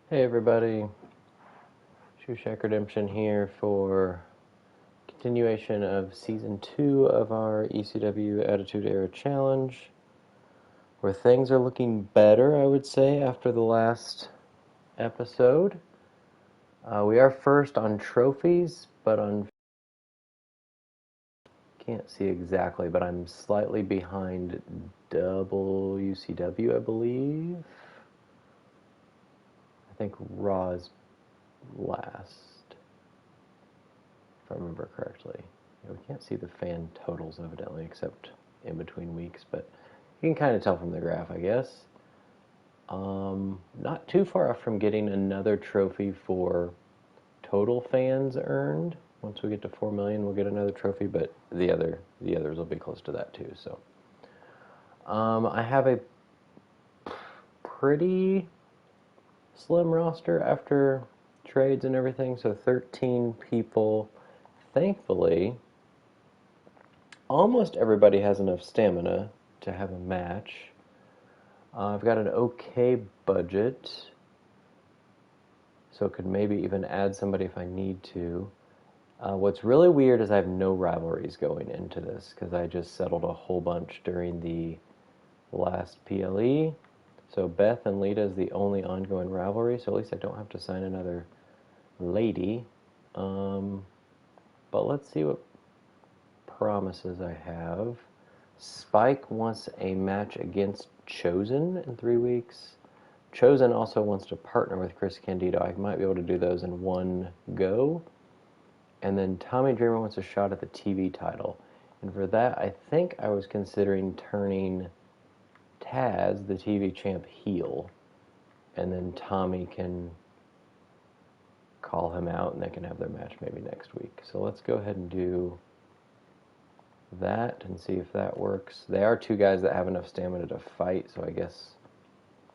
Hey everybody, Shoeshack Redemption here for continuation of Season 2 of our ECW Attitude Era Challenge, where things are looking better, I would say, after the last episode. We are first on trophies, but can't see exactly, but I'm slightly behind WCW, I believe. I think Raw is last, if I remember correctly. Yeah, we can't see the fan totals, evidently, except in between weeks, but you can kind of tell from the graph, I guess. Not too far off from getting another trophy for total fans earned. Once we get to 4 million, we'll get another trophy, but the others will be close to that too. So, I have a pretty slim roster after trades and everything. So 13 people. Thankfully, almost everybody has enough stamina to have a match. I've got an okay budget, so could maybe even add somebody if I need to. What's really weird is I have no rivalries going into this because I just settled a whole bunch during the last PLE. So Beth and Lita is the only ongoing rivalry, so at least I don't have to sign another lady. But let's see what promises I have. Spike wants a match against Chosen in 3 weeks. Chosen also wants to partner with Chris Candido. I might be able to do those in one go. And then Tommy Dreamer wants a shot at the TV title. And for that, I think I was considering turning Taz, the TV champ, heel. And then Tommy can call him out and they can have their match maybe next week. So let's go ahead and do that and see if that works. They are two guys that have enough stamina to fight, so I guess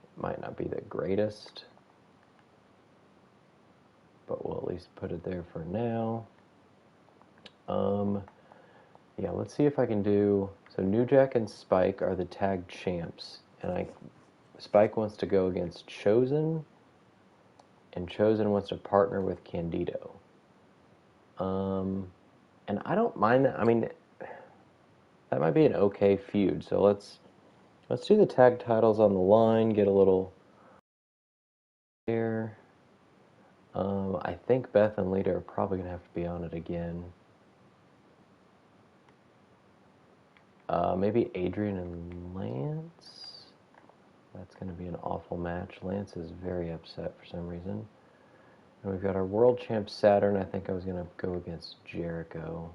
it might not be the greatest. But we'll at least put it there for now. Yeah, let's see if I can do... So New Jack and Spike are the tag champs, and Spike wants to go against Chosen, and Chosen wants to partner with Candido. And I don't mind that. I mean, that might be an okay feud. So let's do the tag titles on the line. Get a little there. I think Beth and Lita are probably gonna have to be on it again. Maybe Adrian and Lance. That's gonna be an awful match. Lance is very upset for some reason. And we've got our world champ Saturn. I think I was gonna go against Jericho.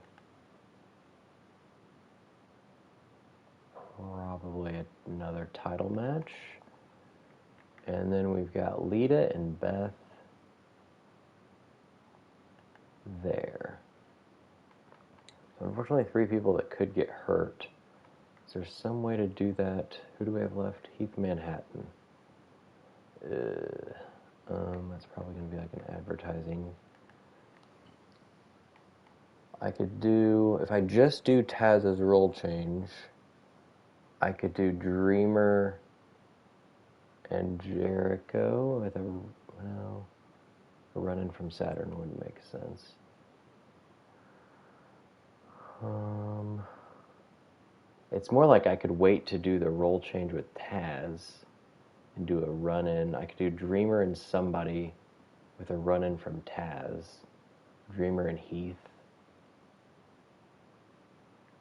Probably another title match. And then we've got Lita and Beth there. So unfortunately, 3 people that could get hurt. Is there some way to do that? Who do we have left? Heath Manhattan. That's probably going to be like an advertising. I could do, if I just do Taz's role change, I could do Dreamer and Jericho with a run-in from Saturn wouldn't make sense. It's more like I could wait to do the role change with Taz and do a run-in. I could do Dreamer and somebody with a run-in from Taz. Dreamer and Heath.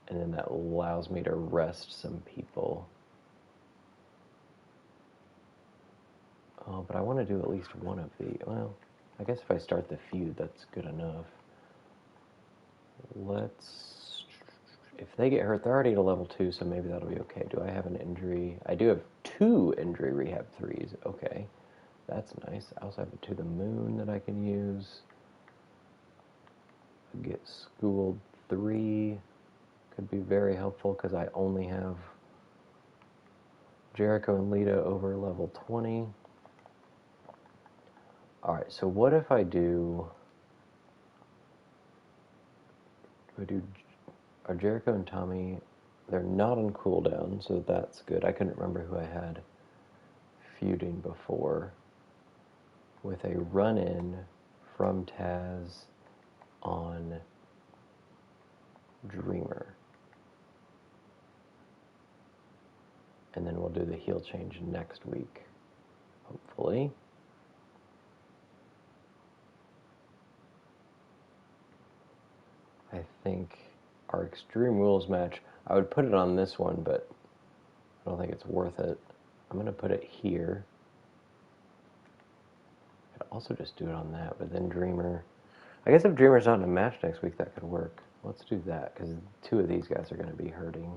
And then that allows me to rest some people. Oh, but I want to do at least one of the... Well, I guess if I start the feud, that's good enough. Let's... If they get hurt, they're already at a level 2, so maybe that'll be okay. Do I have an injury? I do have 2 injury rehab 3s. Okay, that's nice. I also have a To the Moon that I can use. Get Schooled 3 could be very helpful because I only have Jericho and Lita over level 20. Alright, so what if I do... Are Jericho and Tommy... They're not on cooldown, so that's good. I couldn't remember who I had feuding before. with a run-in from Taz on Dreamer. And then we'll do the heel change next week, hopefully. I think our Extreme Rules match, I would put it on this one, but I don't think it's worth it. I'm going to put it here. I could also just do it on that, but then Dreamer. I guess if Dreamer's not in a match next week, that could work. Let's do that, because 2 of these guys are going to be hurting.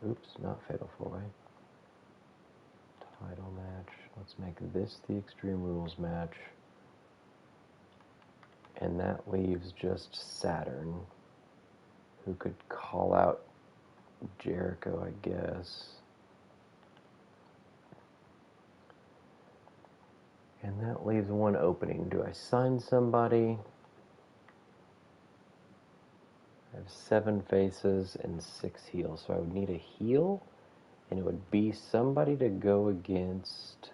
Oops, not Fatal 4-Way. Title match. Let's make this the Extreme Rules match. And that leaves just Saturn, who could call out Jericho, I guess. And that leaves one opening. Do I sign somebody? I have 7 faces and 6 heels, so I would need a heel, and it would be somebody to go against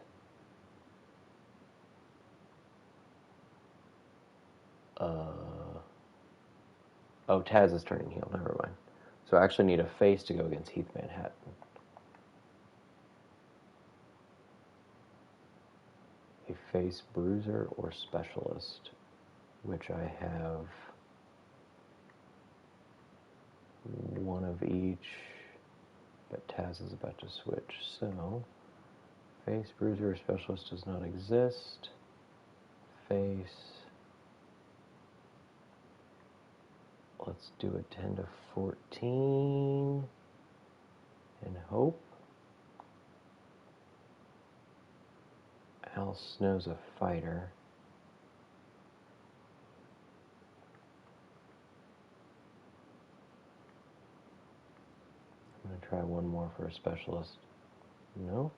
oh, Taz is turning heel, never mind. So I actually need a face to go against Heath Manhattan. A face bruiser or specialist, which I have one of each, but Taz is about to switch. So, face bruiser or specialist does not exist. Face. Let's do a 10 to 14 and hope. Al Snow's a fighter. I'm going to try one more for a specialist. No?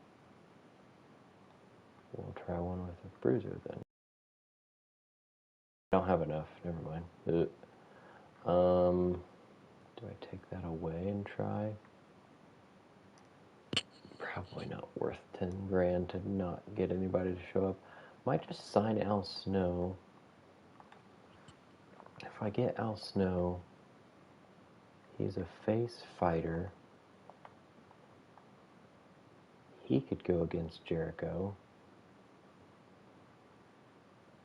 We'll try one with a bruiser then. I don't have enough. Never mind. Do I take that away and try? Probably not worth 10 grand to not get anybody to show up. Might just sign Al Snow. If I get Al Snow, he's a face fighter. He could go against Jericho.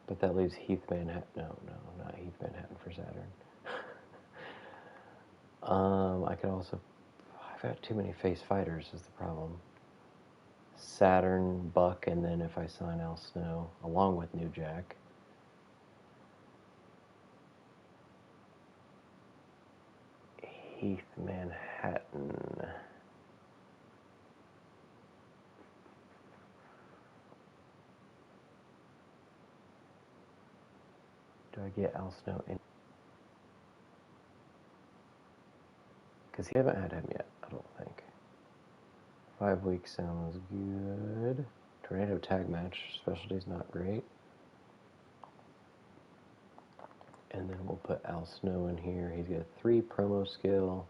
But that leaves Heath Manhattan. No, not Heath Manhattan for Saturn. I could also... I've got too many face fighters is the problem. Saturn, Buck, and then if I sign Al Snow, along with New Jack. Heath Manhattan. Do I get Al Snow in? Because he haven't had him yet, I don't think. 5 weeks sounds good. Tornado tag match. Specialty's not great. And then we'll put Al Snow in here. He's got 3 promo skill.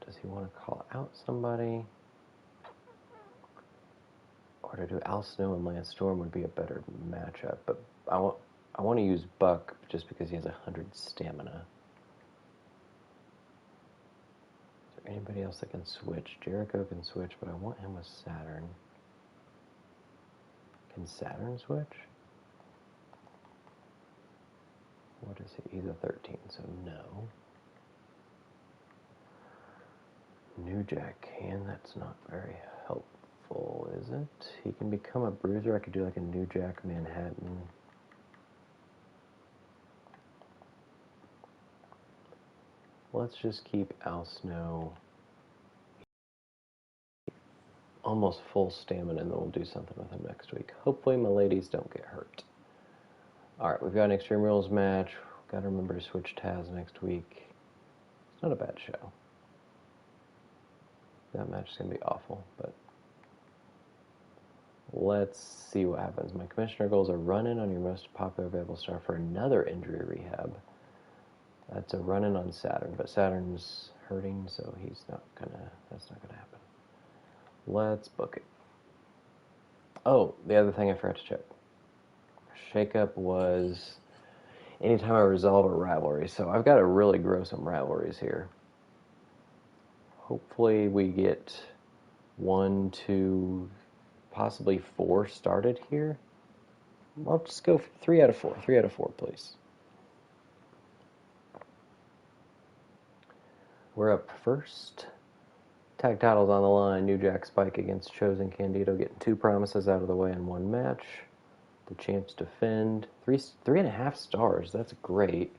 Does he want to call out somebody? Or to do Al Snow and Lance Storm would be a better matchup. But I want to use Buck just because he has 100 stamina. Is there anybody else that can switch? Jericho can switch, but I want him with Saturn. Can Saturn switch? What is he? He's a 13, so no. New Jack can. That's not very helpful, is it? He can become a bruiser. I could do like a New Jack Manhattan. Let's just keep Al Snow almost full stamina, and then we'll do something with him next week. Hopefully my ladies don't get hurt. Alright, we've got an Extreme Rules match. Got to remember to switch Taz next week. It's not a bad show. That match is going to be awful, but let's see what happens. My commissioner goals are run-in on your most popular available star for another injury rehab. That's a run-in on Saturn, but Saturn's hurting, so that's not gonna happen. Let's book it. Oh, the other thing I forgot to check. Shakeup was anytime I resolve a rivalry. So I've got to really grow some rivalries here. Hopefully we get 1, 2, possibly 4 started here. I'll just go 3 out of 4. 3 out of 4, please. We're up first. Tag titles on the line. New Jack Spike against Chosen Candido, getting 2 promises out of the way in 1 match. The champs defend. 3.5 stars. That's great.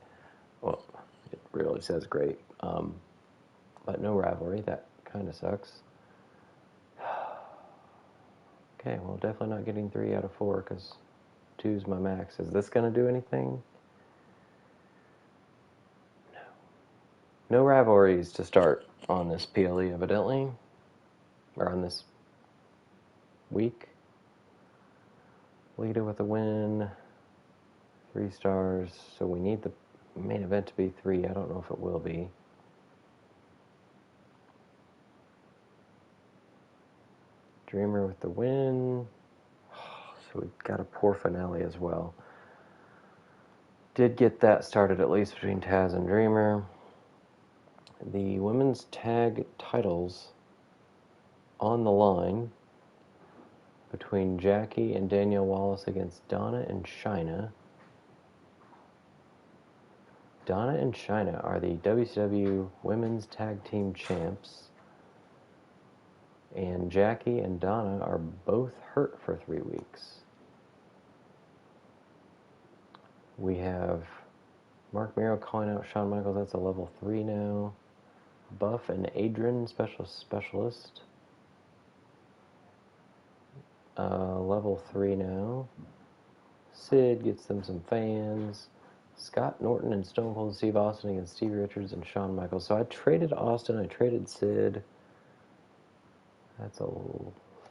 Well, it really says great. But no rivalry. That kind of sucks. Okay, well, definitely not getting 3 out of 4 because 2's my max. Is this going to do anything? No. No rivalries to start on this PLE, evidently. Or on this week. Lita with a win. 3 stars. So we need the main event to be 3. I don't know if it will be. Dreamer with the win. So we've got a poor finale as well. Did get that started at least between Taz and Dreamer. The women's tag titles on the line between Jackie and Danielle Wallace against Donna and Chyna. Donna and Chyna are the WCW Women's Tag Team Champs. And Jackie and Donna are both hurt for 3 weeks. We have Mark Miro calling out Shawn Michaels. That's a level 3 now. Buff and Adrian, specialist. Level 3 now. Sid gets them some fans. Scott Norton and Stone Cold Steve Austin against Stevie Richards and Shawn Michaels. So I traded Austin, I traded Sid. That's a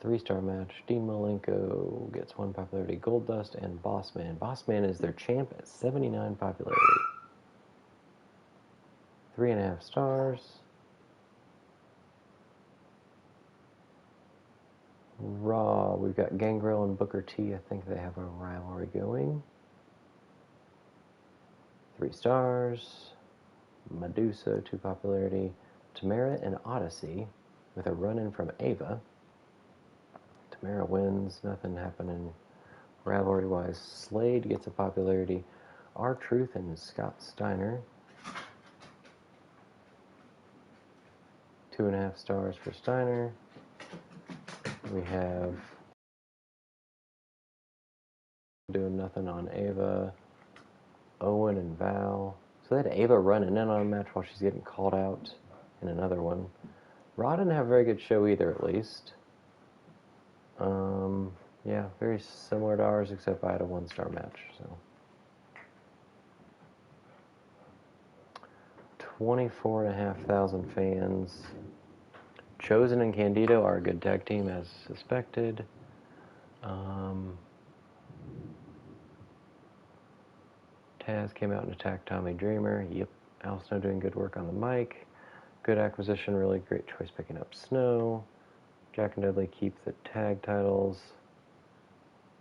3-star match. Dean Malenko gets 1 popularity. Goldust and Bossman. Bossman is their champ at 79 popularity. 3.5 stars. Raw, we've got Gangrel and Booker T. I think they have a rivalry going. 3 stars. Medusa, 2 popularity. Tamara and Odyssey with a run-in from Ava. Tamara wins, nothing happening rivalry-wise. Slade gets a popularity. R-Truth and Scott Steiner. 2.5 stars for Steiner. We have doing nothing on Ava. Owen and Val. So they had Ava running in on a match while she's getting called out in another one. Raw didn't have a very good show either, at least. Yeah, very similar to ours, except I had a 1-star match. So 24,500 fans. Chosen and Candido are a good tag team, as suspected. Taz came out and attacked Tommy Dreamer. Yep, Al Snow doing good work on the mic. Good acquisition, really great choice picking up Snow. Jack and Dudley keep the tag titles.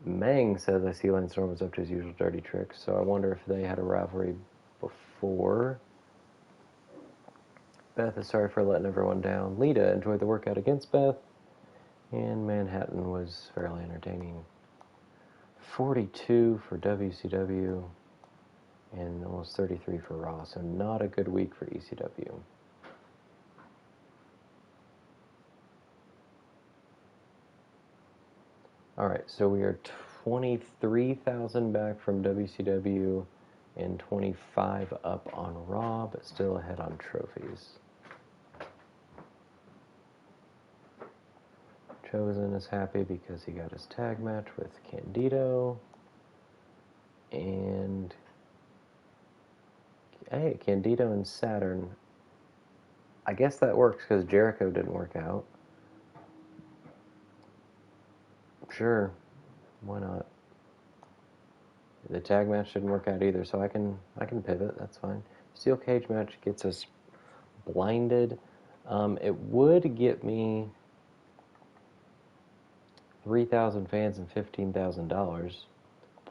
Meng says, I see Lance Storm was up to his usual dirty tricks, so I wonder if they had a rivalry before. Beth is sorry for letting everyone down. Lita enjoyed the workout against Beth. And Manhattan was fairly entertaining. 42 for WCW and almost 33 for Raw, so not a good week for ECW. Alright, so we are 23,000 back from WCW and 25 up on Raw, but still ahead on trophies. Chosen is happy because he got his tag match with Candido. And hey, Candido and Saturn. I guess that works because Jericho didn't work out. Sure, why not? The tag match didn't work out either, so I can pivot. That's fine. Steel cage match gets us blinded. It would get me 3,000 fans and $15,000.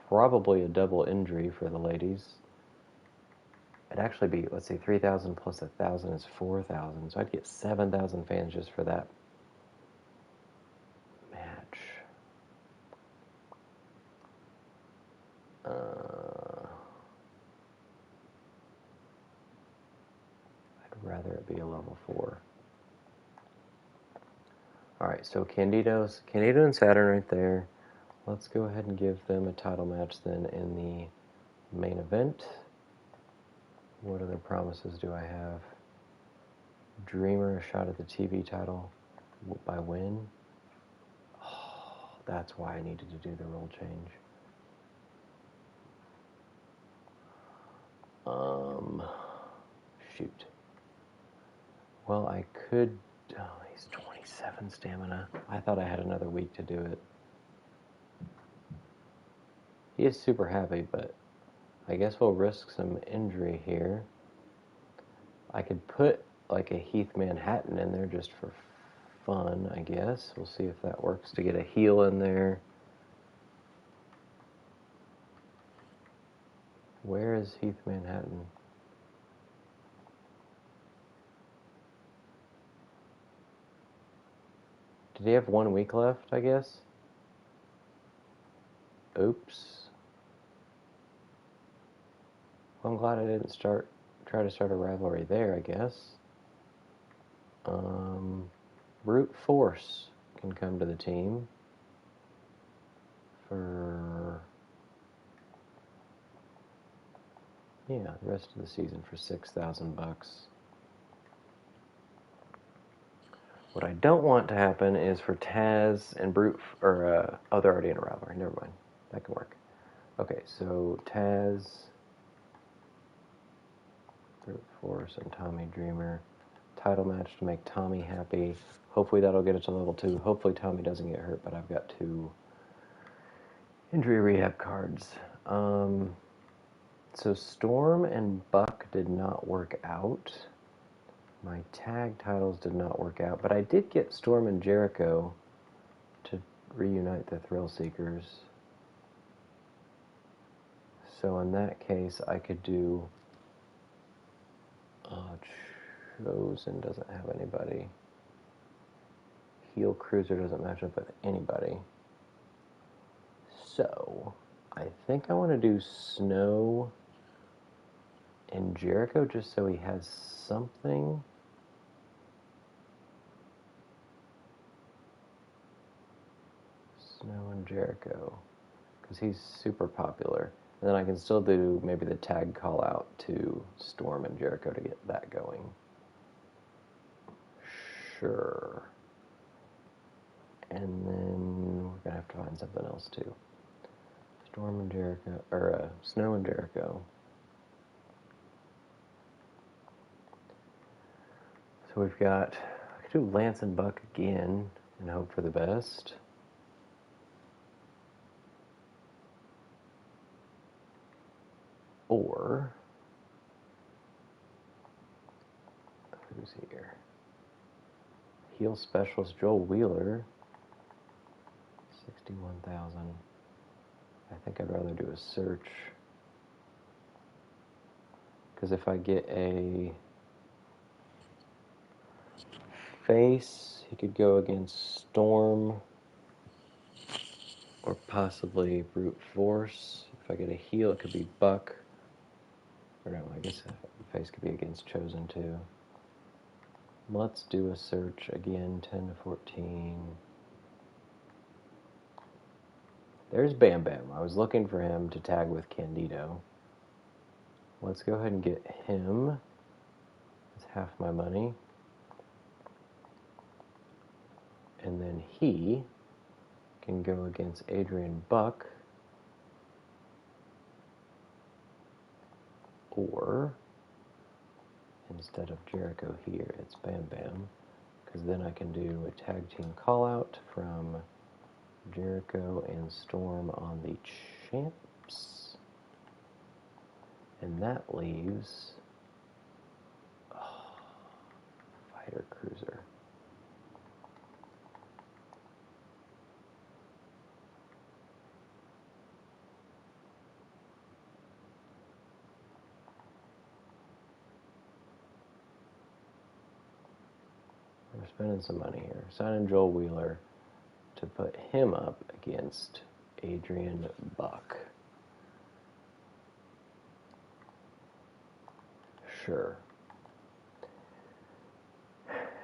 Probably a double injury for the ladies. It'd actually be, let's see, 3,000 plus 1,000 is 4,000. So I'd get 7,000 fans just for that match. I'd rather it be a level 4. Alright, so Candido and Saturn right there. Let's go ahead and give them a title match then in the main event. What other promises do I have? Dreamer, a shot at the TV title by win. Oh, that's why I needed to do the rule change. Shoot. Well, I could... Oh, he's 27 stamina. I thought I had another week to do it. He is super happy, but I guess we'll risk some injury here. I could put like a Heath Manhattan in there just for fun, I guess. We'll see if that works to get a heel in there. Where is Heath Manhattan? Did he have 1 week left, I guess? Oops. Well, I'm glad I didn't try to start a rivalry there, I guess. Brute Force can come to the team for, yeah, the rest of the season for $6,000. What I don't want to happen is for Taz and Brute, or, oh, they're already in a rivalry. Never mind. That can work. Okay, so Taz, Brute Force, and Tommy Dreamer. Title match to make Tommy happy. Hopefully that'll get it to level 2. Hopefully Tommy doesn't get hurt, but I've got 2 injury rehab cards. So Storm and Buck did not work out. My tag titles did not work out, but I did get Storm and Jericho to reunite the Thrill Seekers. So in that case, I could do... Chosen doesn't have anybody. Heel Cruiser doesn't match up with anybody. So, I think I want to do Snow and Jericho just so he has something. Snow and Jericho. Because he's super popular. And then I can still do maybe the tag call out to Storm and Jericho to get that going. Sure. And then we're going to have to find something else too. Storm and Jericho, or Snow and Jericho. So we've got, I could do Lance and Buck again and hope for the best. Or, who's here? Heel Specialist Joel Wheeler, 61,000. I think I'd rather do a search. Because if I get a face, he could go against Storm or possibly Brute Force. If I get a heel, it could be Buck. Or no, I guess the face could be against Chosen too. Let's do a search again, 10 to 14. There's Bam Bam. I was looking for him to tag with Candido. Let's go ahead and get him. That's half my money. And then he can go against Adrian Buck. Or, instead of Jericho here, it's Bam Bam. Because then I can do a tag team call out from Jericho and Storm on the champs. And that leaves Fighter Cruiser. spending some money here. Signing Joel Wheeler to put him up against Adrian Buck. Sure.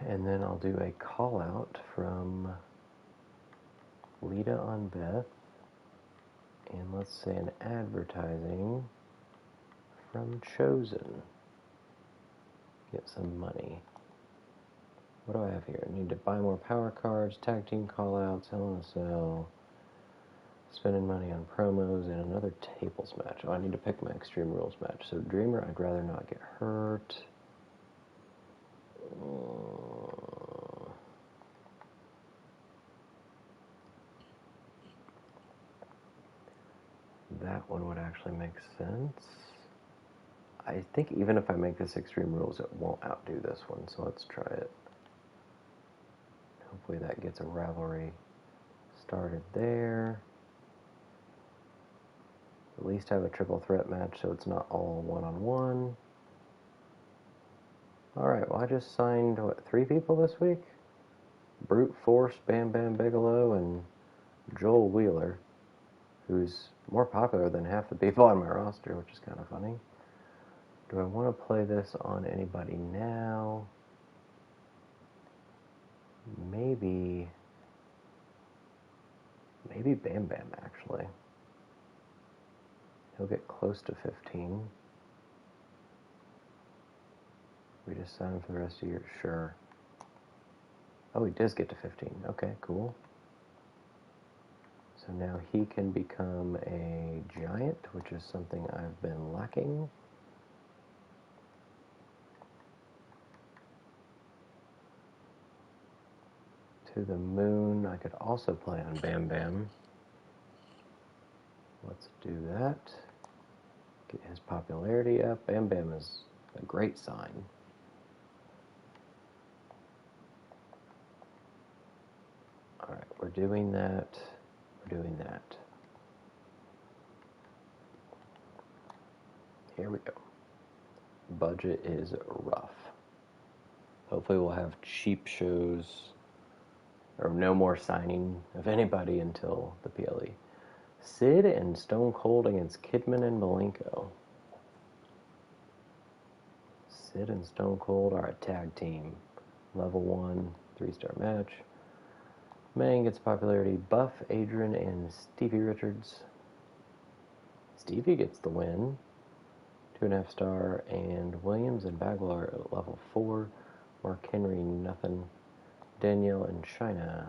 And then I'll do a call out from Lita on Beth. And let's say an advertising from Chosen. Get some money. What do I have here? I need to buy more power cards, tag team callouts, Hell in a Cell, spending money on promos, and another tables match. Oh, I need to pick my Extreme Rules match. So Dreamer, I'd rather not get hurt. That one would actually make sense. I think even if I make this Extreme Rules, it won't outdo this one, so let's try it. Hopefully that gets a rivalry started there. At least have a triple threat match so it's not all one-on-one. Alright, well I just signed, what, 3 people this week? Brute Force, Bam Bam Bigelow, and Joel Wheeler, who's more popular than half the people on my roster, which is kind of funny. Do I want to play this on anybody now? Maybe Bam Bam, actually. He'll get close to 15. We just sign him for the rest of the year? Sure. Oh, he does get to 15. Okay, cool. So now he can become a giant, which is something I've been lacking. To the moon. I could also play on Bam Bam. Let's do that. Get his popularity up. Bam Bam is a great sign. Alright, we're doing that. We're doing that. Here we go. Budget is rough. Hopefully we'll have cheap shows, or no more signing of anybody until the PLE. Sid and Stone Cold against Kidman and Malenko. Sid and Stone Cold are a tag team. Level 1, 3-star match. Man gets popularity. Buff, Adrian, and Stevie Richards. Stevie gets the win. 2.5 star. And Williams and Bagwell are at level 4. Mark Henry, nothing. Danielle and Chyna.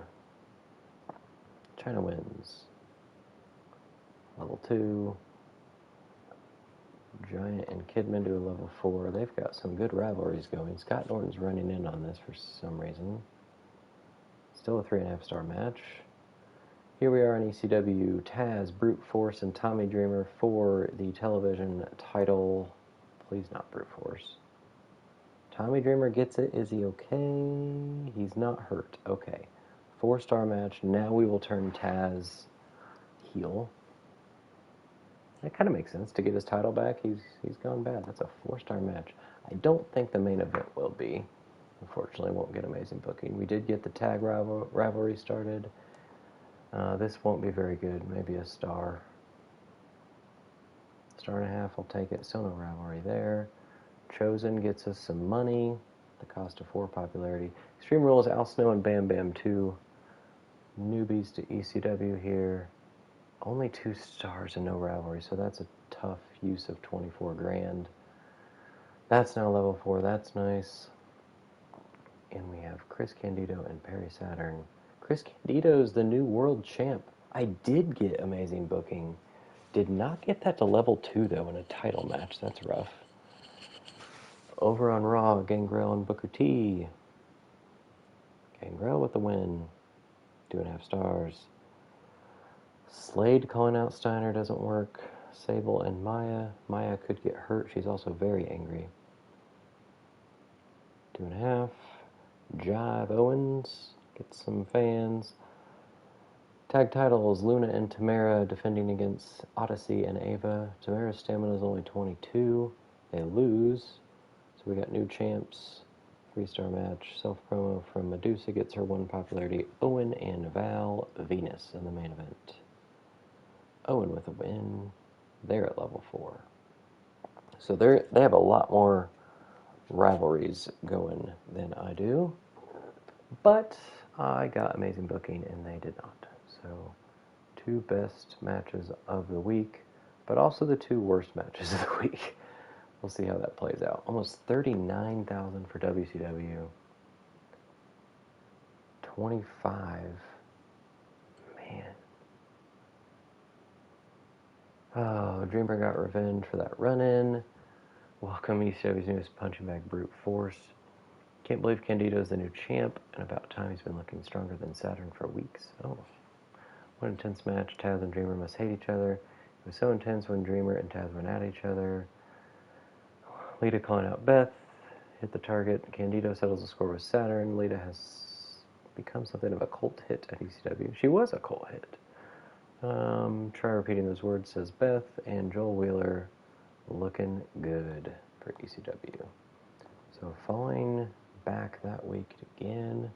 Chyna wins. Level 2. Giant and Kidman do a level 4. They've got some good rivalries going. Scott Norton's running in on this for some reason. Still a 3.5 star match. Here we are on ECW. Taz, Brute Force, and Tommy Dreamer for the television title. Please not Brute Force. Tommy Dreamer gets it. Is he okay? He's not hurt. Okay. 4-star match. Now we will turn Taz heel. That kind of makes sense. To get his title back, he's gone bad. That's a 4-star match. I don't think the main event will be. Unfortunately, won't get amazing booking. We did get the tag rivalry started. This won't be very good. Maybe a star. 1.5 I'll take it. Still no rivalry there. Chosen gets us some money. The cost of 4 popularity. Extreme Rules, Al Snow and Bam Bam 2. Newbies to ECW here. Only 2 stars and no rivalry, so that's a tough use of 24 grand. That's now level 4. That's nice. And we have Chris Candido and Perry Saturn. Chris Candido's the new world champ. I did get amazing booking. Did not get that to level 2, though, in a title match. That's rough. Over on Raw, Gangrel and Booker T. Gangrel with the win. 2.5 stars. Slade calling out Steiner doesn't work. Sable and Maya. Maya could get hurt. She's also very angry. 2.5. Jive Owens. Get some fans. Tag titles, Luna and Tamara defending against Odyssey and Ava. Tamara's stamina is only 22. They lose. So we got new champs 3-star match. Self-promo from Medusa gets her 1 popularity. Owen and Val Venus in the main event. Owen with a win. They're at level 4. So they have a lot more rivalries going than I do. But I got amazing booking and they did not. So 2 best matches of the week, but also the 2 worst matches of the week. We'll see how that plays out. Almost 39,000 for WCW. 25. Man. Oh, Dreamer got revenge for that run-in. Welcome ECW's newest punching bag brute force. Can't believe Candido's the new champ, and about time he's been looking stronger than Saturn for weeks. Oh. What intense match. Taz and Dreamer must hate each other. It was so intense when Dreamer and Taz went at each other. Lita calling out Beth. Hit the target. Candido settles the score with Saturn. Lita has become something of a cult hit at ECW. She was a cult hit. Try repeating those words, says Beth. And Joel Wheeler looking good for ECW. So falling back that week again.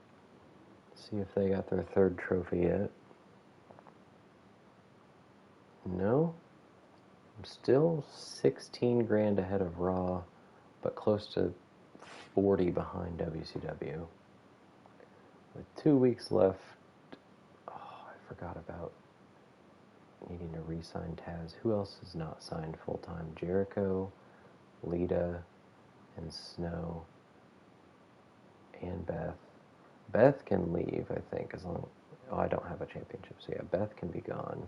See if they got their 3rd trophy yet. No. I'm still 16 grand ahead of Raw, but close to 40 behind WCW. With 2 weeks left, I forgot about needing to re-sign Taz. Who else is not signed full-time? Jericho, Lita, and Snow, and Beth. Beth can leave, I think, as long... Oh, I don't have a championship, so yeah, Beth can be gone.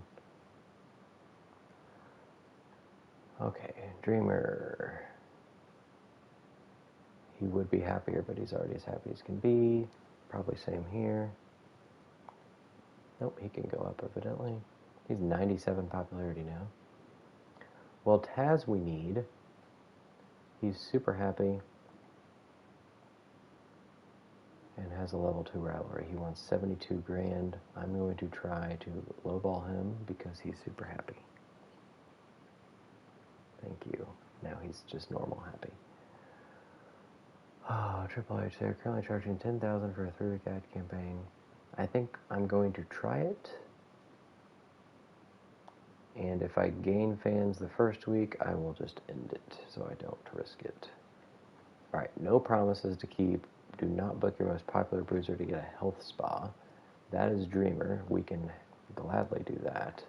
Okay, Dreamer. He would be happier, but he's already as happy as can be. Probably same here. Nope, he can go up, evidently. He's 97 popularity now. Well, Taz we need. He's super happy. And has a level 2 rivalry. He wants 72 grand. I'm going to try to lowball him because he's super happy. Thank you. Now he's just normal happy. Oh, Triple H, they're currently charging $10,000 for a 3-week ad campaign. I think I'm going to try it. And if I gain fans the first week, I will just end it so I don't risk it. Alright, no promises to keep. Do not book your most popular bruiser to get a health spa. That is Dreamer. We can gladly do that.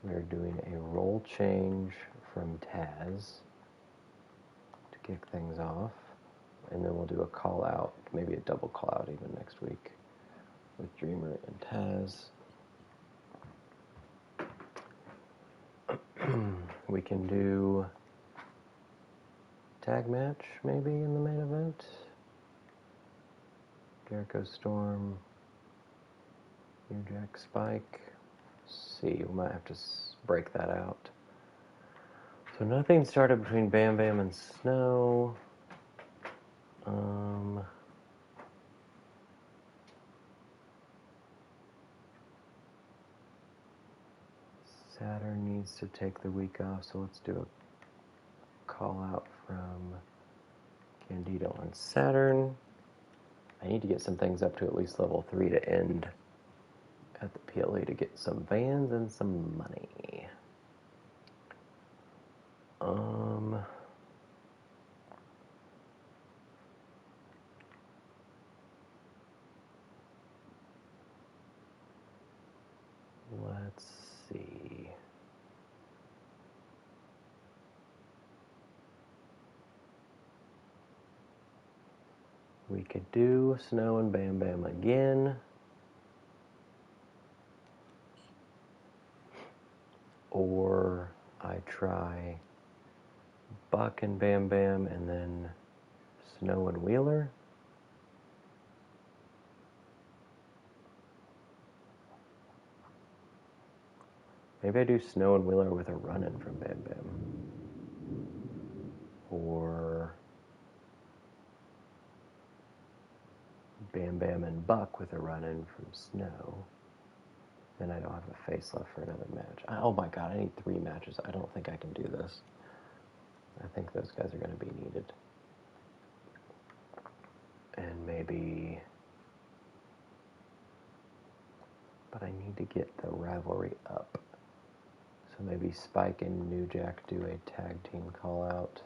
We're doing a role change from Taz to kick things off. And then we'll do a call out, maybe a double call out even next week with Dreamer and Taz. We can do tag match maybe in the main event. Jericho Storm, New Jack Spike. Let's see, we might have to break that out. So nothing started between Bam Bam and Snow. Saturn needs to take the week off, so let's do a call out from Candido on Saturn. I need to get some things up to at least level 3 to end at the PLE to get some fans and some money. Let's see. We could do Snow and Bam Bam again. Or I try Buck and Bam Bam and then Snow and Wheeler. Maybe I do Snow and Wheeler with a run-in from Bam Bam. Or Bam Bam and Buck with a run-in from Snow. Then I don't have a face left for another match. Oh my god, I need 3 matches. I don't think I can do this. I think those guys are going to be needed. and maybe, but I need to get the rivalry up. So maybe Spike and New Jack do a tag team call out.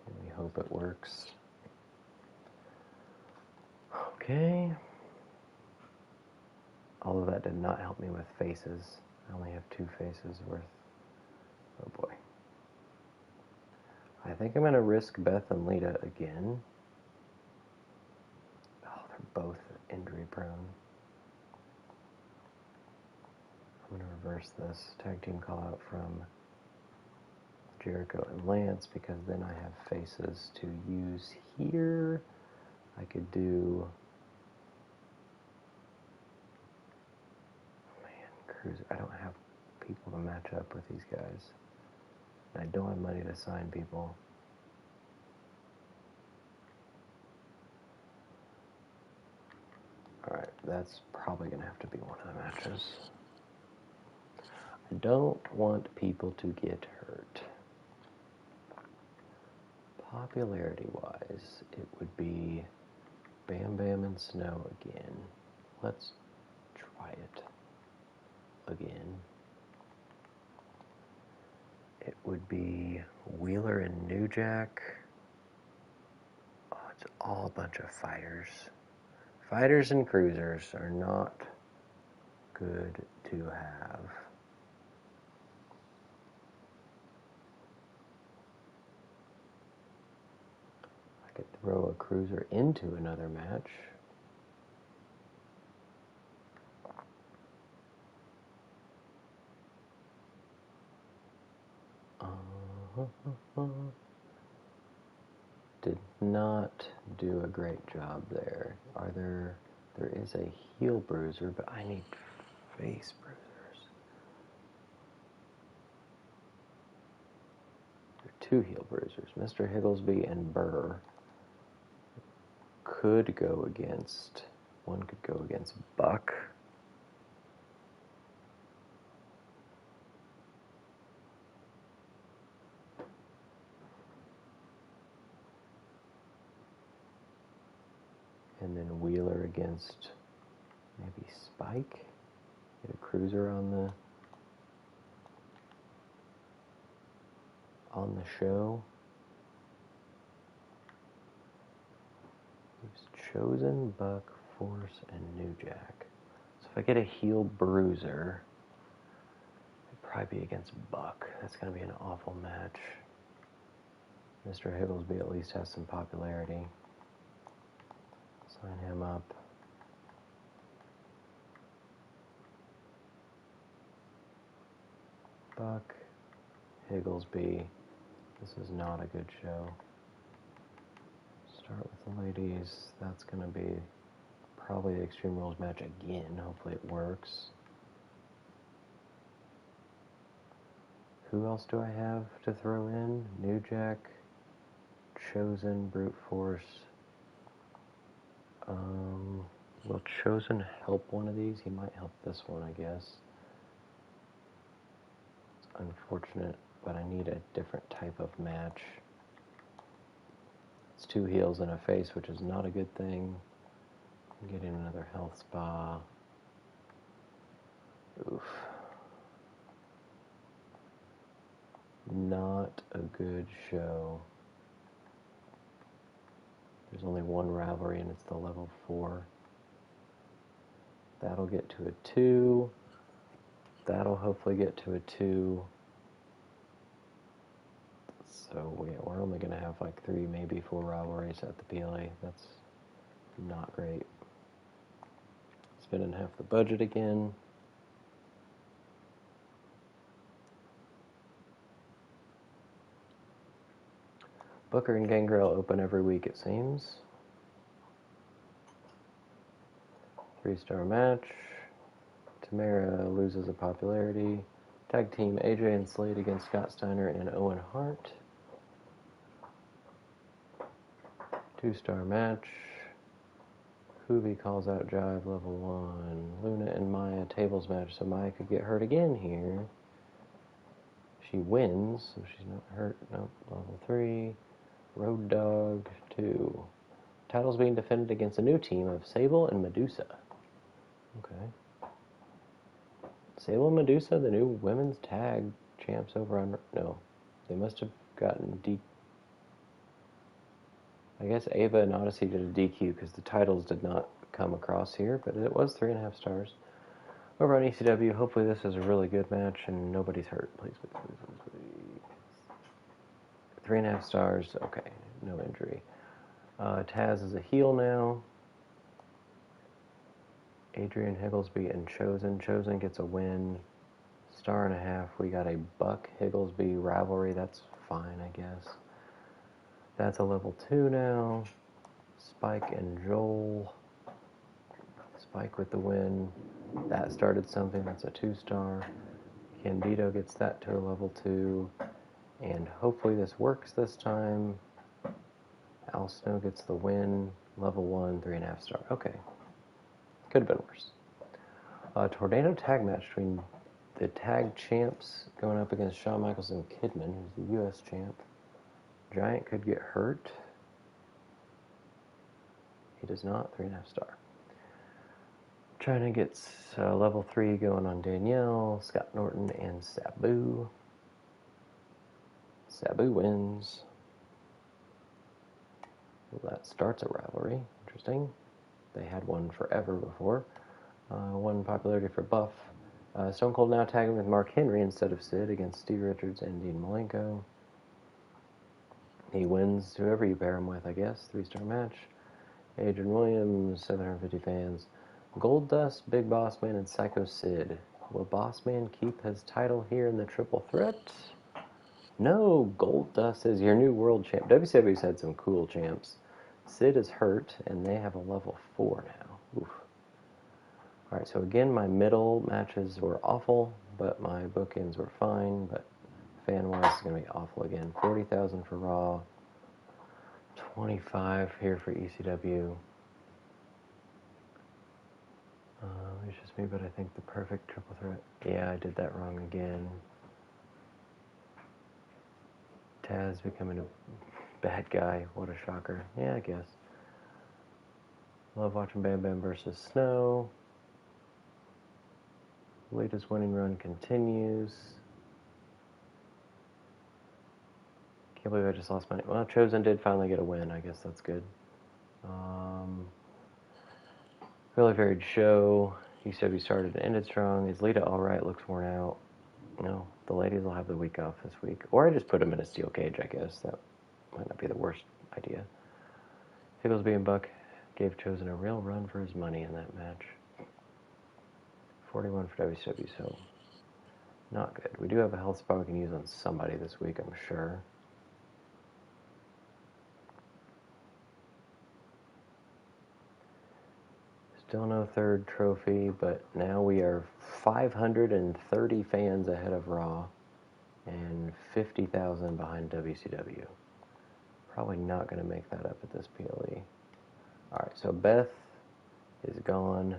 And we hope it works. Okay. Although that did not help me with faces. I only have 2 faces worth. Oh boy. I think I'm going to risk Beth and Lita again. Oh, they're both injury prone. I'm going to reverse this tag team call out from Jericho and Lance because then I have faces to use here. I could do, man, Cruiser. I don't have people to match up with these guys. I don't have money to sign people. Alright, that's probably going to have to be one of the matches. I don't want people to get hurt. Popularity-wise, it would be Bam Bam and Snow again. Let's try it again. It would be Wheeler and New Jack. Oh, it's all a bunch of fighters. Fighters and cruisers are not good to have. I could throw a cruiser into another match. Did not do a great job there. There is a heel bruiser, but I need face bruisers. There are 2 heel bruisers. Mr. Higglesby and Burr could go against, one could go against Buck. And then Wheeler against maybe Spike. Get a cruiser on the show. He's Chosen, Buck, Force, and New Jack. So if I get a heel bruiser, it'd probably be against Buck. That's going to be an awful match. Mr. Higglesby at least has some popularity. Sign him up. Buck, Higglesby. This is not a good show. Start with the ladies. That's going to be probably the Extreme Rules match again. Hopefully it works. Who else do I have to throw in? New Jack, Chosen, Brute Force. Will Chosen help one of these? He might help this one, I guess. It's unfortunate, but I need a different type of match. It's 2 heels and a face, which is not a good thing. I'm getting another health spa. Oof. Not a good show. There's only one rivalry, and it's the level 4. That'll get to a 2. That'll hopefully get to a 2. So we're only going to have like 3, maybe 4 rivalries at the PLA. That's not great. Spending half the budget again. Booker and Gangrel open every week, it seems. 3-star match. Tamara loses a popularity. Tag team AJ and Slade against Scott Steiner and Owen Hart. 2-star match. Hoovy calls out Jive level 1. Luna and Maya tables match, so Maya could get hurt again here. She wins, so she's not hurt. Nope, level 3. Road Dogg 2. Titles being defended against a new team of Sable and Medusa. Okay. Sable and Medusa, the new women's tag champs over on... No. They must have gotten I guess Ava and Odyssey did a DQ because the titles did not come across here, but it was 3.5 stars. Over on ECW, hopefully this is a really good match and nobody's hurt. Please, please, please, please, please. 3.5 stars, okay, no injury. Taz is a heel now. Adrian Higglesby and Chosen. Chosen gets a win. 1.5 stars. We got a Buck Higglesby rivalry. That's fine, I guess. That's a level 2 now. Spike and Joel. Spike with the win. That started something. That's a 2-star. Candido gets that to a level 2. And hopefully this works this time. Al Snow gets the win. Level 1, 3.5 star. Okay. Could have been worse. Tornado tag match between the tag champs going up against Shawn Michaels and Kidman, who's the U.S. champ. Giant could get hurt. He does not. 3.5 star. China gets level 3 going on Danielle, Scott Norton, and Sabu. Sabu wins. Well, that starts a rivalry. Interesting. They had one forever before. Won popularity for Buff. Stone Cold now tagging with Mark Henry instead of Sid against Steve Richards and Dean Malenko. He wins whoever you pair him with, I guess. 3-star match. Adrian Williams, 750 fans. Goldust, Big Boss Man, and Psycho Sid. Will Boss Man keep his title here in the Triple Threat? No, Goldust is your new world champ. WCW's had some cool champs. Sid is hurt, and they have a level 4 now. Oof. Alright, so again, my middle matches were awful, but my bookends were fine, but fan-wise, it's going to be awful again. 40,000 for Raw. 25 here for ECW. It's just me, but I think the perfect triple threat. Yeah, I did that wrong again. Taz becoming a bad guy. What a shocker. Yeah, I guess. Love watching Bam Bam versus Snow. Latest winning run continues. Can't believe I just lost my... Well, Chosen did finally get a win. I guess that's good. Really varied show. ECW started and ended strong. Is Lita alright? Looks worn out. No, the ladies will have the week off this week. Or I just put them in a steel cage, I guess. That might not be the worst idea. Higglesby and Buck gave Chosen a real run for his money in that match. 41 for WCW, so not good. We do have a health spot we can use on somebody this week, I'm sure. Still no third trophy, but now we are 530 fans ahead of Raw and 50,000 behind WCW. Probably not going to make that up at this PLE. Alright, so Beth is gone.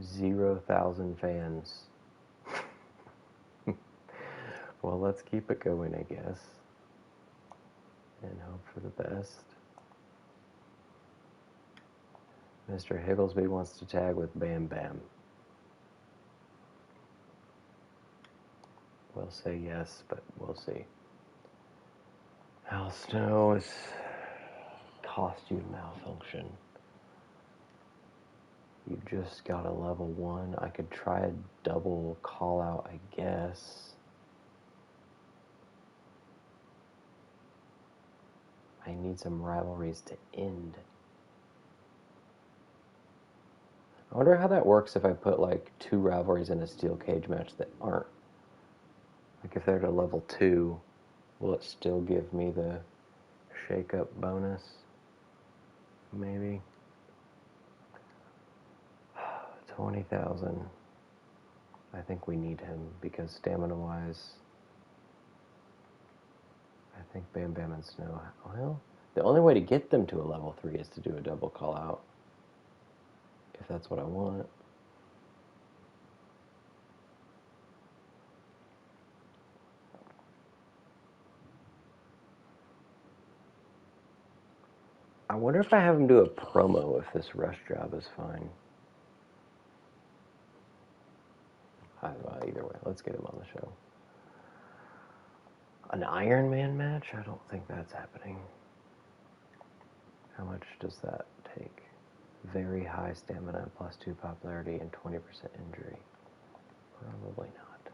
Zero thousand fans. Well, let's keep it going, I guess. And hope for the best. Mr. Higglesby wants to tag with Bam Bam. We'll say yes, but we'll see. Al Snow is costume malfunction. You just got a level 1. I could try a double call out, I guess. I need some rivalries to end. I wonder how that works if I put like 2 rivalries in a steel cage match that aren't. Like if they're to level 2, will it still give me the shake-up bonus? Maybe. 20,000. I think we need him because stamina-wise, I think Bam Bam and Snow. Well, the only way to get them to a level 3 is to do a double call-out. If that's what I want. I wonder if I have him do a promo if this rush job is fine. Either way, let's get him on the show. An Iron Man match? I don't think that's happening. How much does that take? Very high stamina, +2 popularity, and 20% injury. Probably not.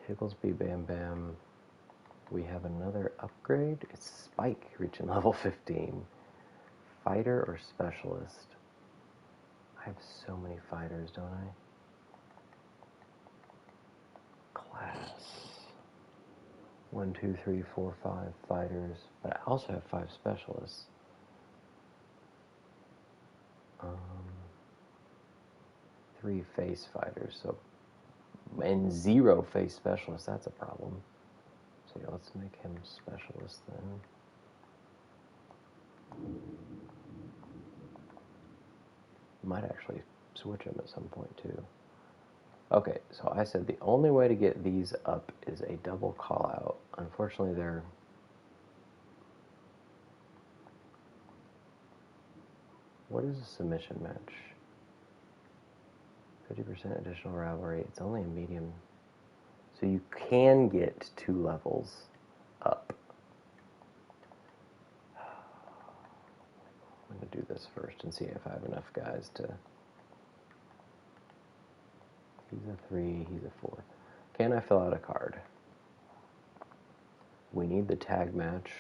Higglesby Bam Bam. We have another upgrade. It's Spike reaching level 15. Fighter or specialist? I have so many fighters, don't I? Class. 1, 2, 3, 4, 5 fighters. But I also have 5 specialists. 3 face fighters, so and 0 face specialists. That's a problem. So yeah, let's make him specialist then. Might actually switch him at some point too. Okay, so I said the only way to get these up is a double call out. Unfortunately, they're what is a submission match? 50% additional rivalry. It's only a medium. So you can get 2 levels up. I'm going to do this first and see if I have enough guys to... He's a 3, he's a 4. Can I fill out a card? We need the tag match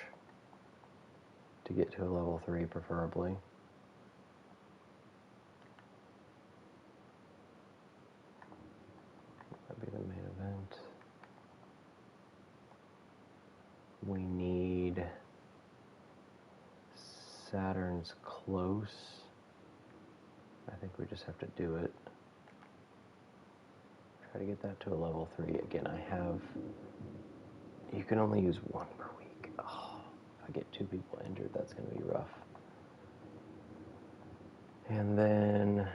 to get to a level 3, preferably. That'd be the main event. We need Saturn's close. I think we just have to do it. Try to get that to a level 3. Again, I have... You can only use 1 per week. Oh, if I get 2 people injured, that's going to be rough. And then...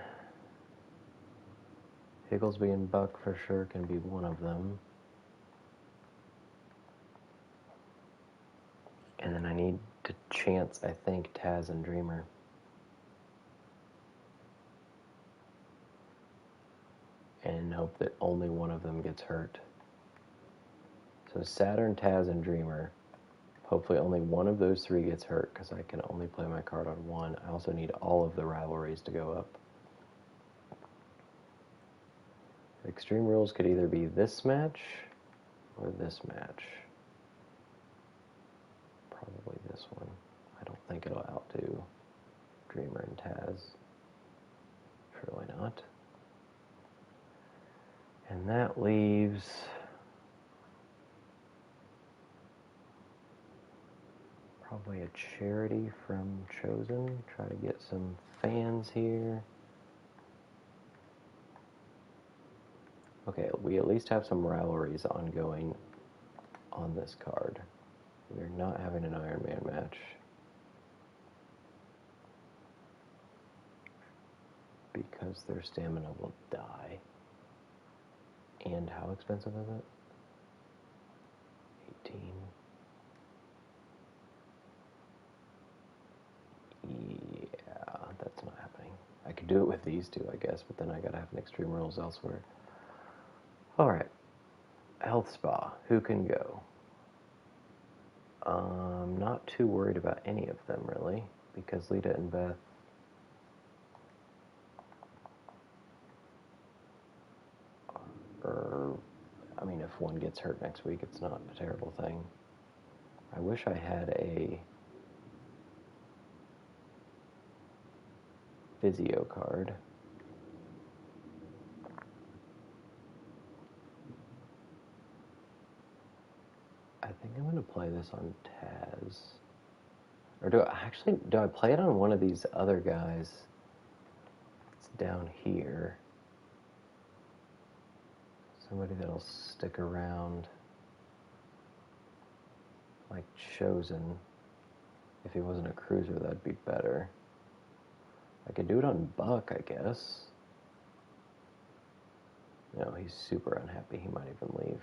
Higglesby and Buck for sure can be one of them. And then I need to chance, I think, Taz and Dreamer. And hope that only one of them gets hurt. So Saturn, Taz, and Dreamer. Hopefully only one of those 3 gets hurt, because I can only play my card on 1. I also need all of the rivalries to go up. Extreme Rules could either be this match or this match. Probably this one. I don't think it'll outdo Dreamer and Taz. Surely not. And that leaves... probably a charity from Chosen. Try to get some fans here. Okay, we at least have some rivalries ongoing on this card. We're not having an Iron Man match. Because their stamina will die. And how expensive is it? 18. Yeah, that's not happening. I could do it with these 2, I guess, but then I gotta have an Extreme Rules elsewhere. Alright. Health Spa. Who can go? Not too worried about any of them, really, because Lita and Beth... I mean, if one gets hurt next week, it's not a terrible thing. I wish I had a physio card. I think I'm going to play this on Taz. Or do I play it on one of these other guys? It's down here. Somebody that'll stick around. Like Chosen. If he wasn't a cruiser, that'd be better. I could do it on Buck, I guess. No, he's super unhappy. He might even leave.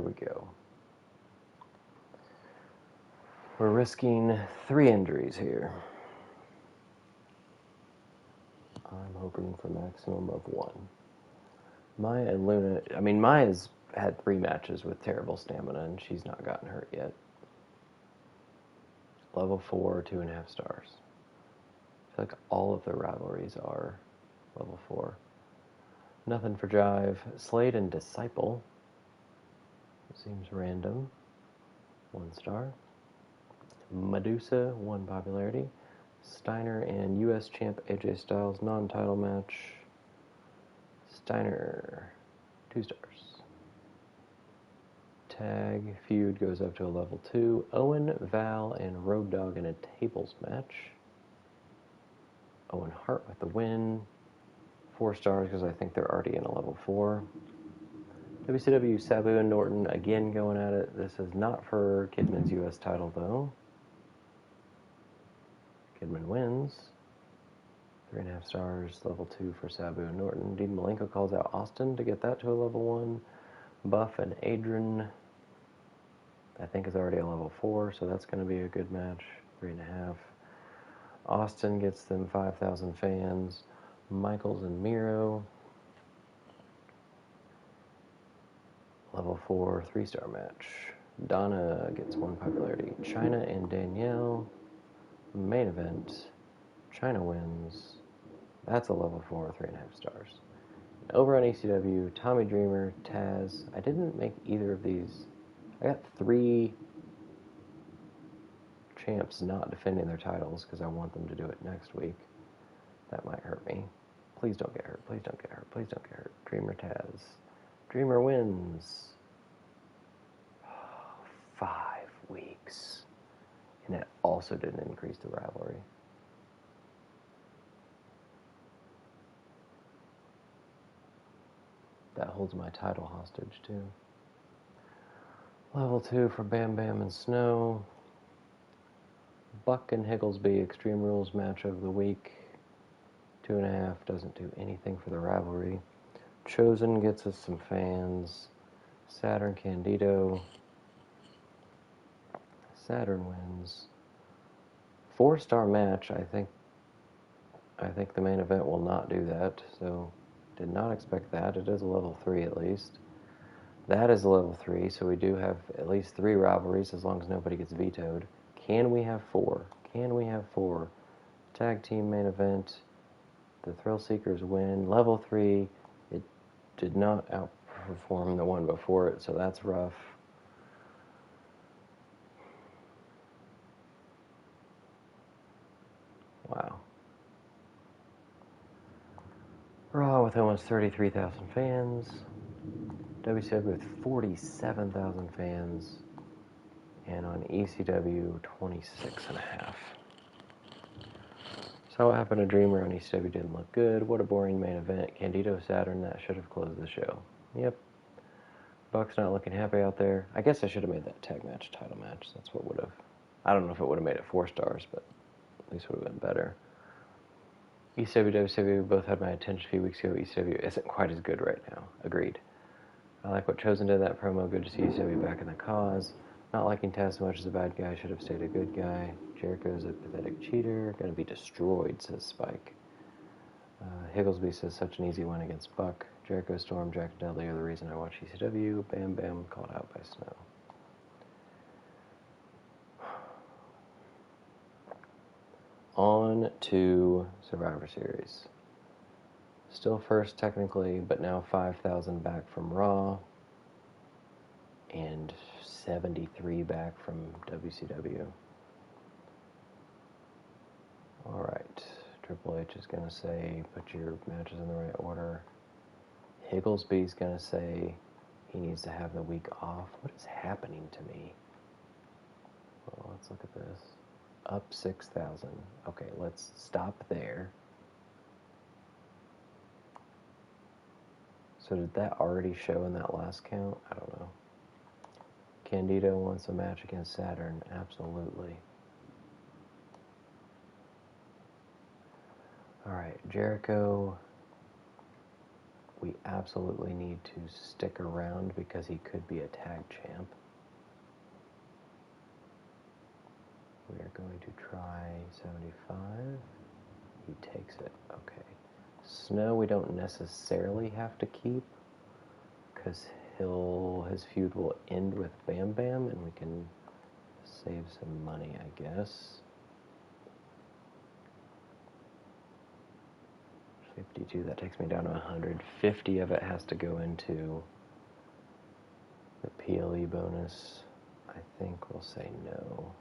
we go. We're risking 3 injuries here. I'm hoping for maximum of 1. Maya and Luna, I mean, Maya's had 3 matches with terrible stamina, and she's not gotten hurt yet. Level 4, 2.5 stars. I feel like all of the rivalries are level 4. Nothing for Jive. Slade and Disciple. Seems random. 1 star. Medusa, 1 popularity. Steiner and U.S. champ AJ Styles non-title match. Steiner, 2 stars. Tag feud goes up to a level 2. Owen, Val, and Road Dogg in a tables match. Owen Hart with the win. 4 stars because I think they're already in a level 4. WCW, Sabu and Norton again going at it. This is not for Kidman's U.S. title though. Kidman wins. 3.5 stars, level 2 for Sabu and Norton. Dean Malenko calls out Austin to get that to a level 1. Buff and Adrian, I think, is already a level 4, so that's going to be a good match. 3.5. Austin gets them 5,000 fans. Michaels and Miro, level 4, 3-star match. Donna gets 1 popularity. Chyna and Danielle, main event. Chyna wins. That's a level 4, 3.5 stars. Over on ECW, Tommy Dreamer, Taz. I didn't make either of these. I got 3 champs not defending their titles because I want them to do it next week. That might hurt me. Please don't get hurt. Please don't get hurt. Please don't get hurt. Dreamer, Taz. Dreamer wins. 5 weeks. And it also didn't increase the rivalry. That holds my title hostage, too. Level 2 for Bam Bam and Snow. Buck and Higglesby Extreme Rules match of the week. 2.5 doesn't do anything for the rivalry. Chosen gets us some fans. Saturn Candido. Saturn wins. 4-star match. I think the main event will not do that, so did not expect that. It is a level 3 at least. That is a level 3, so we do have at least 3 rivalries as long as nobody gets vetoed. Can we have 4? Can we have 4? Tag team main event. The Thrill Seekers win. Level 3. It did not outperform the one before it, so that's rough. Wow. Raw with almost 33,000 fans. WCW with 47,000 fans. And on ECW, 26.5. So what happened to Dreamer on ECW didn't look good. What a boring main event. Candido Saturn, that should have closed the show. Yep. Buck's not looking happy out there. I guess I should have made that tag match a title match. That's what would have... I don't know if it would have made it 4 stars, but at least would have been better. ECW, WCW both had my attention a few weeks ago. ECW isn't quite as good right now. Agreed. I like what Chosen did in that promo. Good to see ECW back in the cause. Not liking Taz so much as a bad guy. Should have stayed a good guy. Jericho's a pathetic cheater. Gonna be destroyed, says Spike. Higglesby says such an easy win against Buck. Jericho, Storm, Jack, and Dudley are the reason I watch ECW. Bam Bam called out by Snow. On to Survivor Series. Still first technically, but now 5,000 back from Raw. And 73 back from WCW. Alright. Triple H is going to say, put your matches in the right order. Higglesby's going to say he needs to have the week off. What is happening to me? Well, let's look at this. Up 6,000. Okay, let's stop there. So did that already show in that last count? I don't know. Candido wants a match against Saturn. Absolutely. Alright, Jericho. we absolutely need to stick around because he could be a tag champ. We are going to try 75. He takes it. Okay. Snow we don't necessarily have to keep because his feud will end with Bam Bam and we can save some money, I guess. 52, that takes me down to 100. 50 of it has to go into the PLE bonus. I think we'll say no.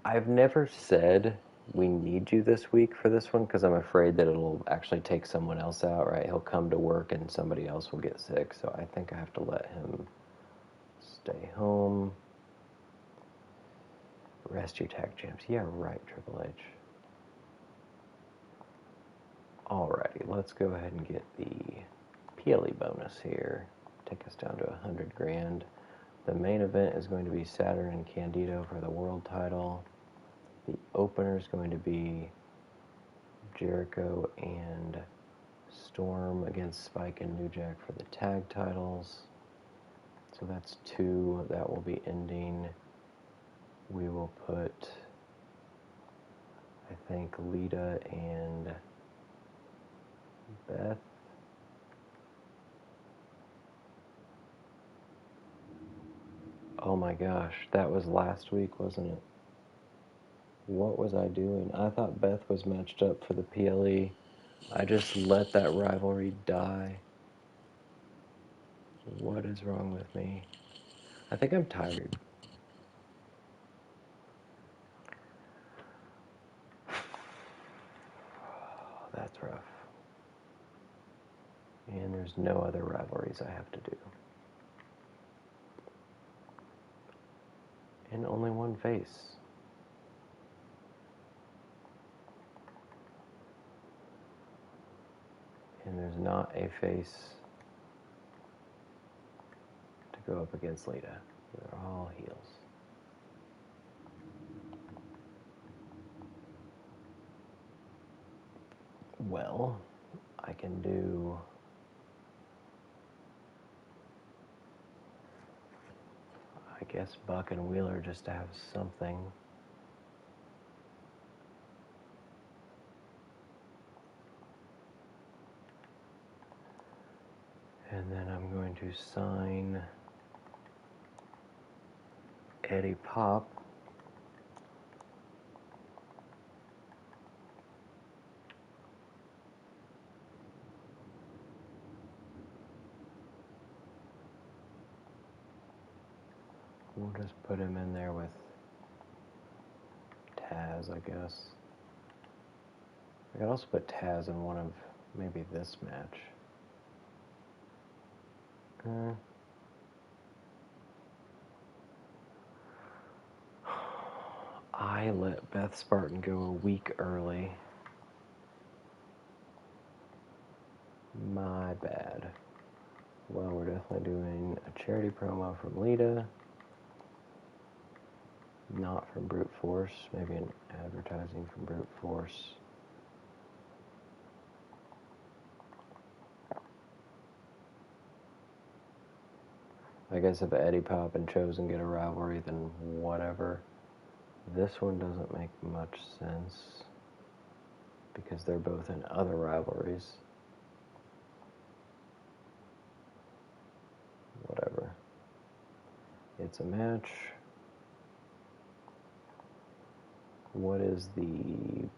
I've never said we need you this week for this one because I'm afraid that it'll actually take someone else out, right? He'll come to work and somebody else will get sick, so I think I have to let him stay home. Rest your tag champs. Yeah, right, Triple H. Alrighty, let's go ahead and get the PLE bonus here. Take us down to 100 grand. The main event is going to be Saturn and Candido for the world title. The opener is going to be Jericho and Storm against Spike and New Jack for the tag titles. So that's 2. That will be ending. We will put, I think, Lita and Beth. Oh my gosh, that was last week, wasn't it? What was I doing? I thought Beth was matched up for the PLE. I just let that rivalry die. What is wrong with me? I think I'm tired. That's rough. And there's no other rivalries I have to do. And only one face. And there's not a face to go up against Lita. They're all heels. Well, I can do... I guess Buck and Wheeler just to have something. And then I'm going to sign Eddie Pop. We'll just put him in there with Taz, I guess. I could also put Taz in one of maybe this match. I let Beth Spartan go a week early. My bad. Well, we're definitely doing a charity promo from Lita. Not from Brute Force. Maybe an advertising from Brute Force. I guess if Eddie Pop and Chosen get a rivalry, then whatever. This one doesn't make much sense because they're both in other rivalries. Whatever. It's a match. What is the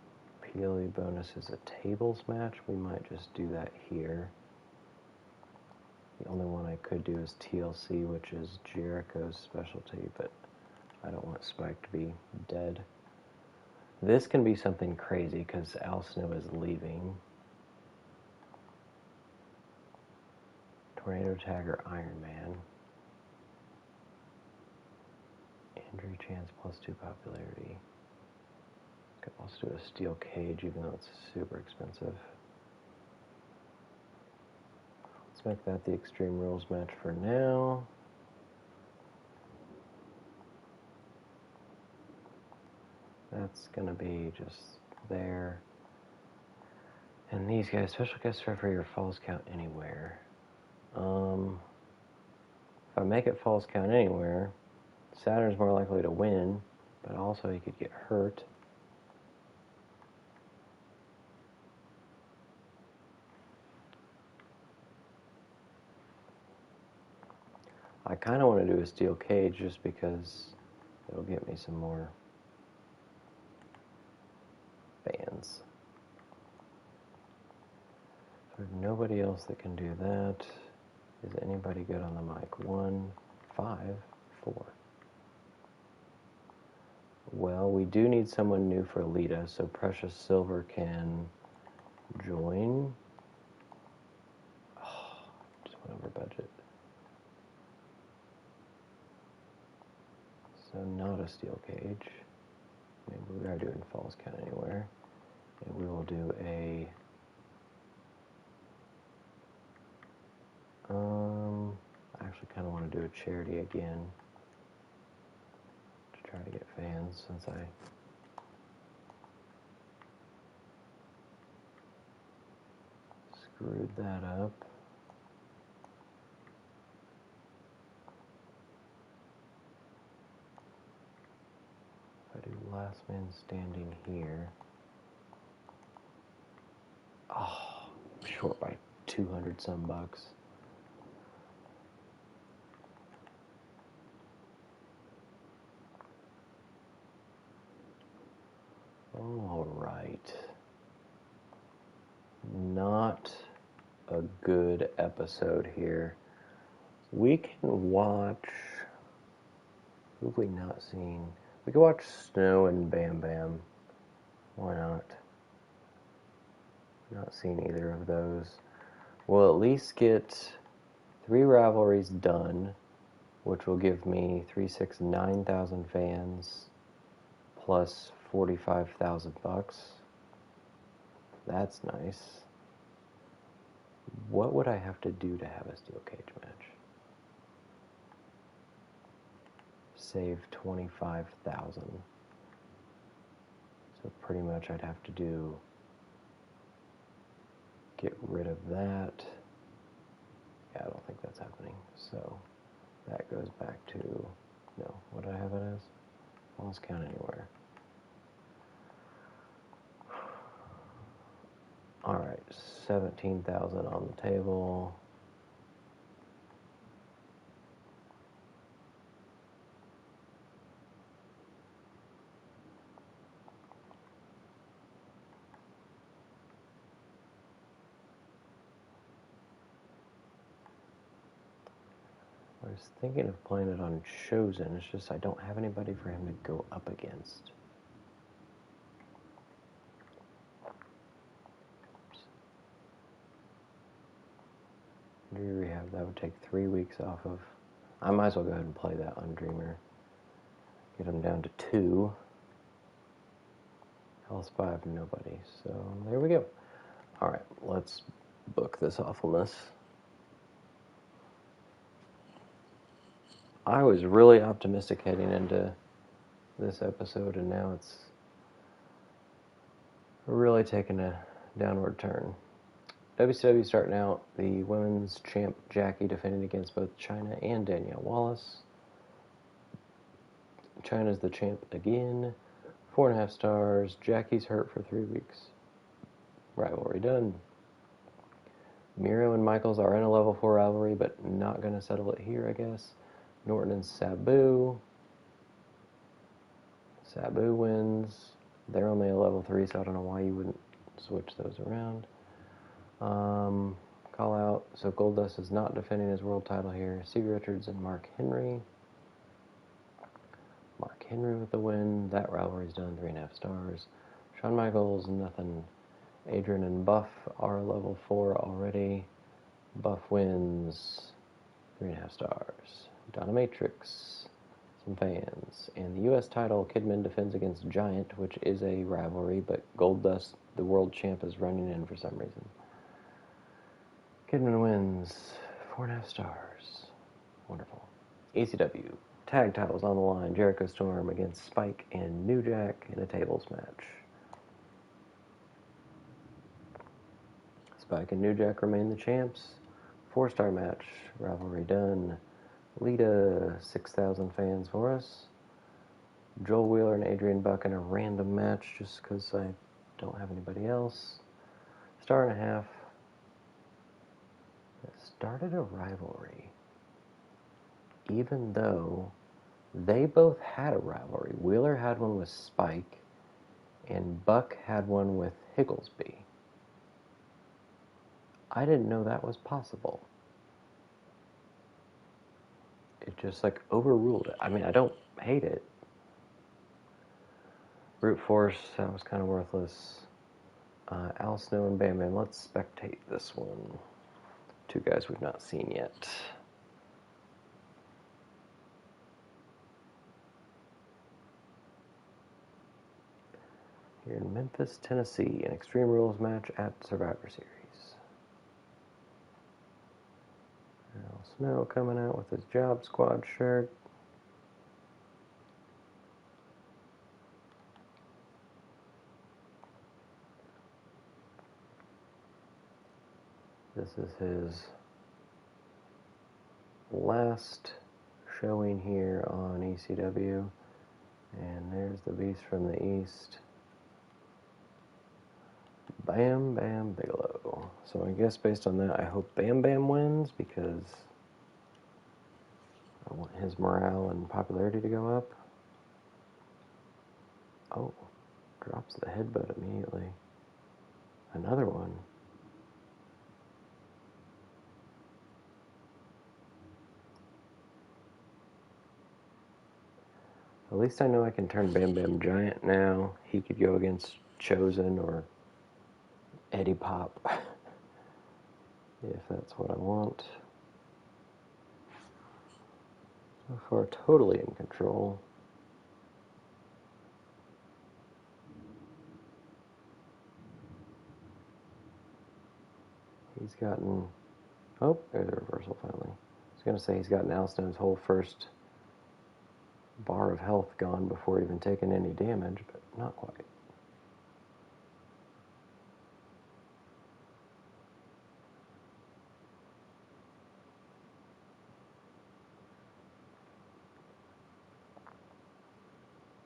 PLE bonus? Is a tables match? We might just do that here. The only one I could do is TLC, which is Jericho's specialty, but I don't want Spike to be dead. This can be something crazy because Al Snow is leaving. Tornado Tag or Iron Man. Injury chance +2 popularity. Could also do a steel cage even though it's super expensive. Let's make that the Extreme Rules match for now. that's going to be just there. And these guys, special guest referee or Falls Count Anywhere. If I make it Falls Count Anywhere, Saturn's more likely to win, but also he could get hurt. I kind of want to do a steel cage just because it'll get me some more fans. There's nobody else that can do that. Is anybody good on the mic? 1, 5, 4. Well, we do need someone new for Lita, so Precious Silver can join. Oh, just went over budget. So not a steel cage. Maybe we are doing Falls Count Anywhere. And we will do a... I actually kind of want to do a charity again to try to get fans since I screwed that up. If I do last man standing here. Oh, I'm short by 200 some bucks. All right. Not a good episode here. We can watch... Who have we not seen? We can watch Snow and Bam Bam. Why not? Not seen either of those. We'll at least get 3 rivalries done, which will give me 9,000 fans plus 45,000 bucks. That's nice. What would I have to do to have a steel cage match? Save 25,000. So pretty much I'd have to do get rid of that. Yeah, I don't think that's happening. So that goes back to, no, what do I have it as? Falls Count Anywhere. Alright, 17,000 on the table. I was thinking of playing it on Chosen, it's just I don't have anybody for him to go up against. Injury rehab, that would take 3 weeks off of... I might as well go ahead and play that on Dreamer. Get him down to 2. Health spy of nobody, so there we go. Alright, let's book this awfulness. I was really optimistic heading into this episode, and now it's really taking a downward turn. WCW starting out, the women's champ Jackie defending against both Chyna and Danielle Wallace. Chyna's the champ again. 4.5 stars. Jackie's hurt for 3 weeks. Rivalry done. Miro and Michaels are in a level 4 rivalry, but not going to settle it here, I guess. Norton and Sabu. Sabu wins. They're only a level 3, so I don't know why you wouldn't switch those around. Call out. So Goldust is not defending his world title here. Stevie Richards and Mark Henry. Mark Henry with the win. That rivalry's done. 3.5 stars. Shawn Michaels, nothing. Adrian and Buff are level 4 already. Buff wins. 3.5 stars. Dominatrix, some fans. And the U.S. title, Kidman defends against Giant, which is a rivalry, but Goldust, the world champ, is running in for some reason. Kidman wins. 4.5 stars. Wonderful. ECW, Tag titles on the line. Jericho Storm against Spike and New Jack in a tables match. Spike and New Jack remain the champs. 4-star match. Rivalry done. Lita, 6,000 fans for us. Joel Wheeler and Adrian Buck in a random match just because I don't have anybody else. 1.5 stars. It started a rivalry. Even though they both had a rivalry. Wheeler had one with Spike, and Buck had one with Higglesby. I didn't know that was possible. It just, like, overruled it. I mean, I don't hate it. Brute Force, that was kind of worthless. Al Snow and Bam Bam. Let's spectate this one. 2 guys we've not seen yet. Here in Memphis, Tennessee, an Extreme Rules match at Survivor Series. Al Snow coming out with his Job Squad shirt. This is his last showing here on ECW. And there's the Beast from the East. Bam Bam Bigelow. So I guess based on that, I hope Bam Bam wins because I want his morale and popularity to go up. Oh, drops the headbutt immediately. Another one. At least I know I can turn Bam Bam Giant now. He could go against Chosen or Eddie Pop. If that's what I want. So far, totally in control. He's gotten... Oh, there's a reversal finally. I was going to say he's gotten Al Snow's whole first bar of health gone before even taking any damage, but not quite.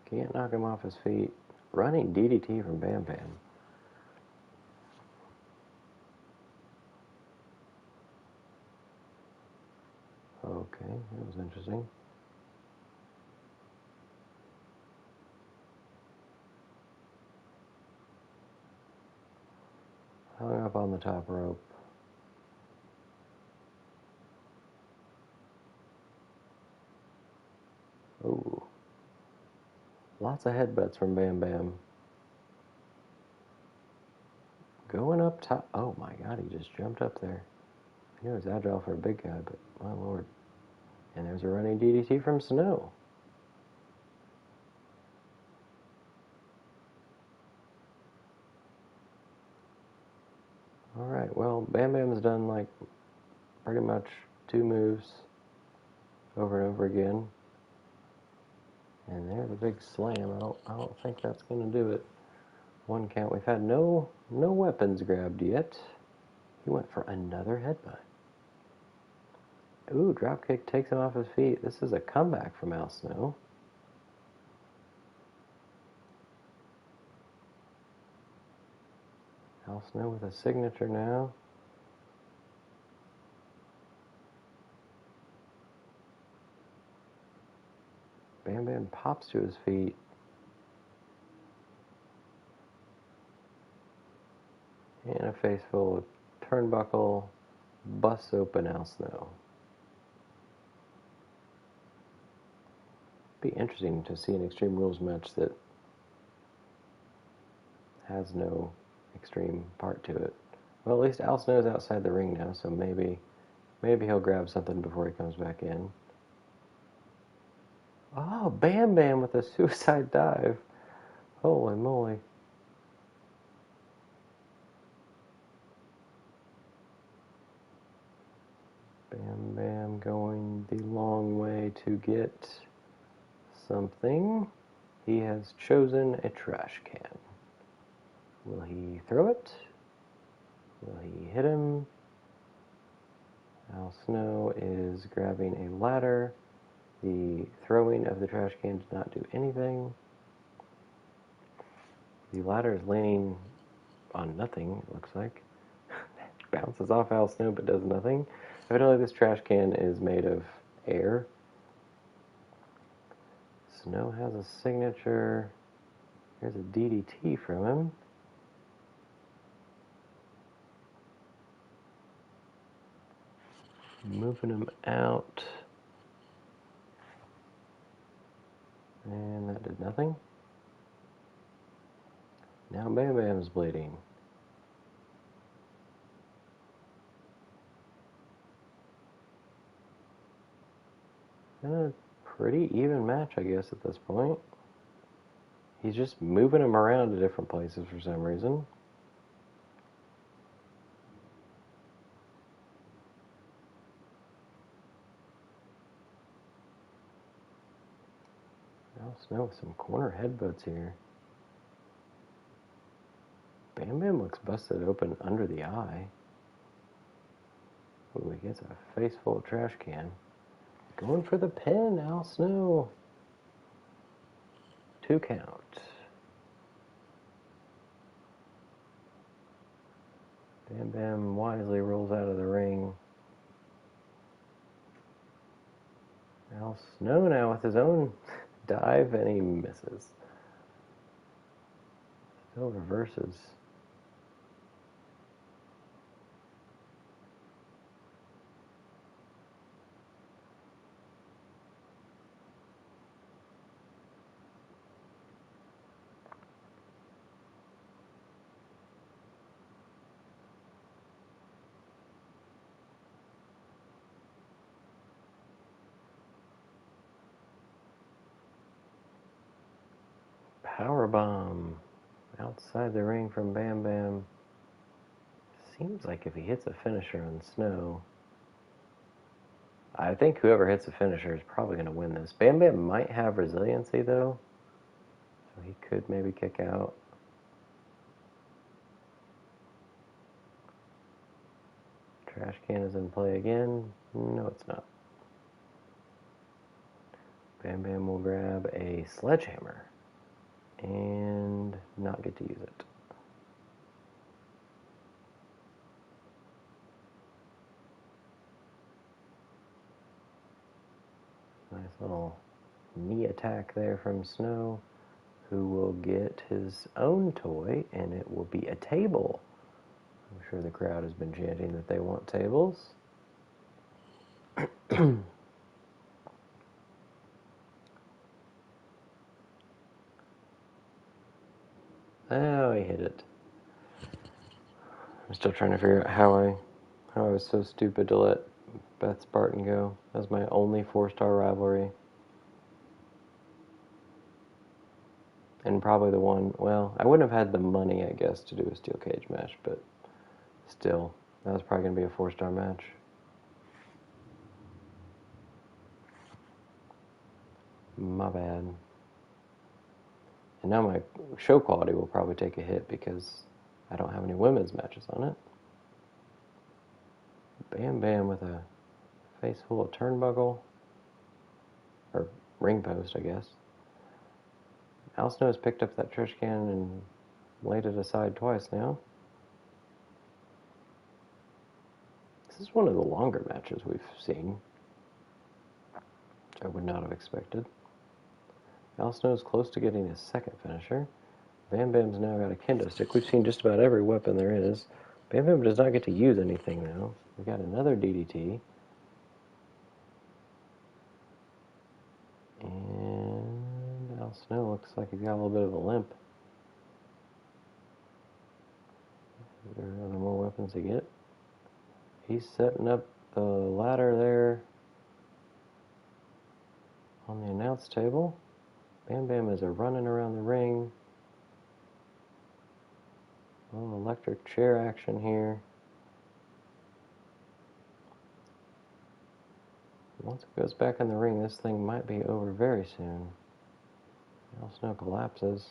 Can't knock him off his feet. Running DDT from Bam Bam. Okay, that was interesting. Hung up on the top rope. Ooh. Lots of headbutts from Bam Bam. Going up top. Oh my god, he just jumped up there. He was agile for a big guy, but my lord. And there's a running DDT from Snow. Alright, well, Bam Bam's done like pretty much 2 moves over and over again. And there's a big slam. I don't think that's going to do it. 1 count. We've had no weapons grabbed yet. He went for another headbutt. Ooh, dropkick takes him off his feet. This is a comeback from Al Snow. Al Snow with a signature now. Bam Bam pops to his feet. And a face full of turnbuckle busts open Al Snow. Be interesting to see an Extreme Rules match that has no extreme part to it. Well, at least Al Snow's outside the ring now, so maybe he'll grab something before he comes back in. Oh, Bam Bam with a suicide dive. Holy moly. Bam Bam going the long way to get something. He has chosen a trash can. Will he throw it? Will he hit him? Al Snow is grabbing a ladder. The throwing of the trash can did not do anything. The ladder is leaning on nothing, it looks like. Bounces off Al Snow but does nothing. Evidently this trash can is made of air. Snow has a signature. Here's a DDT from him. Moving him out. And that did nothing. Now Bam Bam's bleeding. A pretty even match, I guess, at this point. He's just moving him around to different places for some reason. Al Snow with some corner headbutts here. Bam Bam looks busted open under the eye. Ooh, he gets a face full of trash can. Going for the pin, Al Snow. 2 count. Bam Bam wisely rolls out of the ring. Al Snow now with his own dive, and he misses. Still reverses. Powerbomb outside the ring from Bam Bam. Seems like if he hits a finisher on Snow, I think whoever hits the finisher is probably going to win this. Bam Bam might have resiliency, though, so he could maybe kick out. Trash can is in play again. No, it's not. Bam Bam will grab a sledgehammer and not get to use it. Nice little knee attack there from Snow, who will get his own toy, and it will be a table. I'm sure the crowd has been chanting that they want tables. Oh, he hit it. I'm still trying to figure out how I was so stupid to let Beth Spartan go. That was my only 4-star rivalry. And probably the one, well, I wouldn't have had the money, I guess, to do a steel cage match, but still, that was probably going to be a 4-star match. My bad. And now my show quality will probably take a hit because I don't have any women's matches on it. Bam Bam with a face full of turnbuckle. Or ring post, I guess. Al Snow has picked up that trash can and laid it aside twice now. This is one of the longer matches we've seen, which I would not have expected. Al Snow is close to getting his second finisher. Bam Bam's now got a kendo stick. We've seen just about every weapon there is. Bam Bam does not get to use anything now. We got another DDT. And Al Snow looks like he's got a little bit of a limp. There are other more weapons to get. He's setting up the ladder there on the announce table. Bam Bam is running around the ring. A little electric chair action here. Once it goes back in the ring, this thing might be over very soon. Al Snow collapses.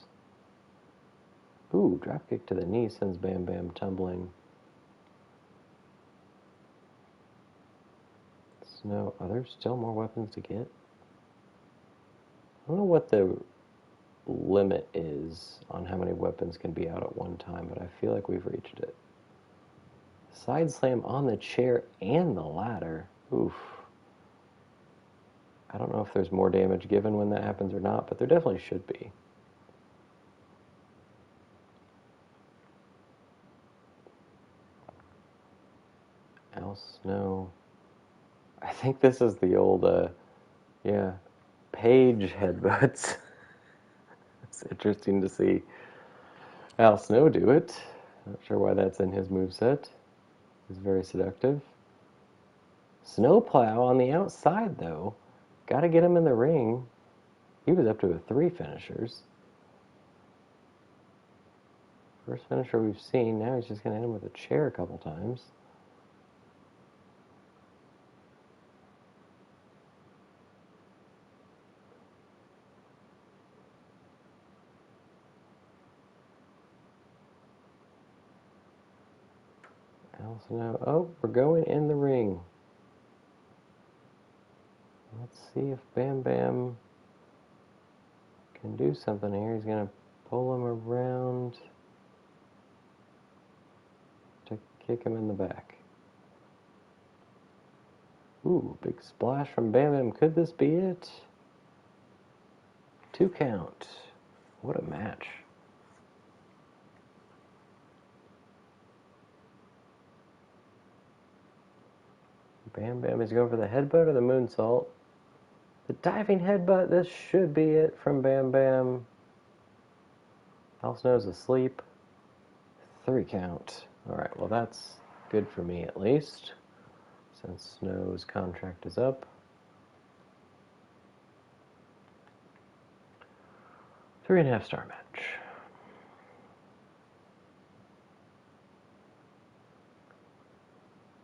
Ooh, dropkick to the knee sends Bam Bam tumbling. Snow, are there still more weapons to get? I don't know what the limit is on how many weapons can be out at one time, but I feel like we've reached it. Side slam on the chair and the ladder. Oof. I don't know if there's more damage given when that happens or not, but there definitely should be. Al Snow. I think this is the old, Page headbutts. It's interesting to see Al Snow do it. Not sure why that's in his moveset. It's very seductive. Snowplow on the outside, though. Gotta get him in the ring. He was up to 3 finishers. First finisher we've seen. Now he's just gonna hit him with a chair a couple times. Al Snow. Oh, we're going in the ring. Let's see if Bam Bam can do something here. He's gonna pull him around to kick him in the back. Ooh, big splash from Bam Bam. Could this be it? 2 count. What a match. Bam Bam is going for the headbutt or the moonsault. The diving headbutt. This should be it from Bam Bam. Al Snow's asleep. 3 count. Alright, well that's good for me at least, since Snow's contract is up. 3.5 star match.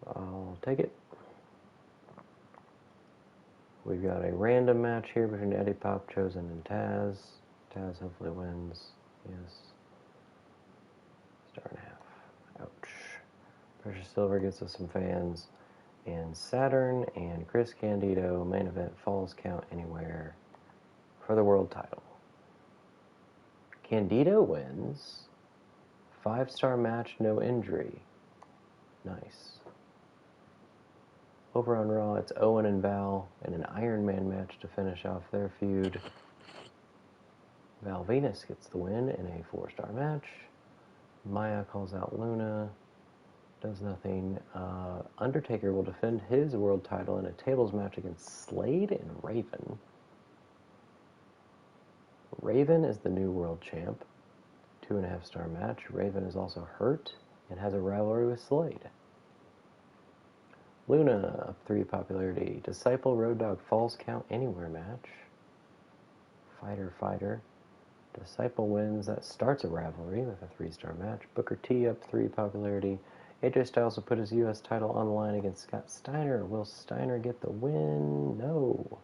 I'll take it. We've got a random match here between Eddie Pop, Chosen, and Taz. Taz hopefully wins. Yes. 1.5. Ouch. Precious Silver gets us some fans. And Saturn and Chris Candido, main event, Falls Count Anywhere for the world title. Candido wins. 5-star match, no injury. Nice. Over on Raw, it's Owen and Val in an Iron Man match to finish off their feud. Val Venus gets the win in a 4-star match. Maya calls out Luna. Does nothing. Undertaker will defend his world title in a tables match against Slade and Raven. Raven is the new world champ. 2.5 star match. Raven is also hurt and has a rivalry with Slade. Luna, up 3 popularity. Disciple Road Dogg Falls Count Anywhere match. Fighter. Disciple wins. That starts a rivalry with a 3-star match. Booker T up 3 popularity. AJ Styles will put his U.S. title on the line against Scott Steiner. Will Steiner get the win? No.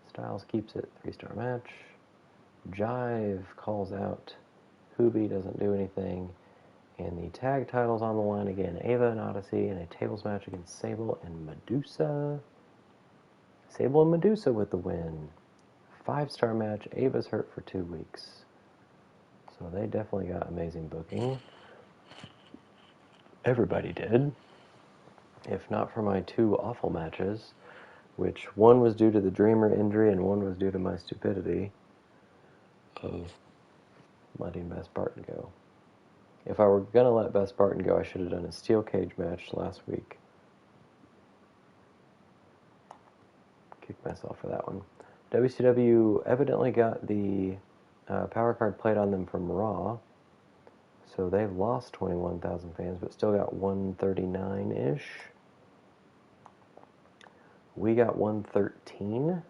Styles keeps it. 3-star match. Jive calls out. Hoobie doesn't do anything. And the tag title's on the line again. Ava and Odyssey in a tables match against Sable and Medusa. Sable and Medusa with the win. 5-star match. Ava's hurt for 2 weeks. So they definitely got amazing booking. Everybody did. If not for my 2 awful matches, which one was due to the Dreamer injury and one was due to my stupidity of letting Best Barton go. If I were going to let Best Barton go, I should have done a steel cage match last week. Kicked myself for that one. WCW evidently got the power card played on them from Raw, so they've lost 21,000 fans, but still got 139-ish. We got 113.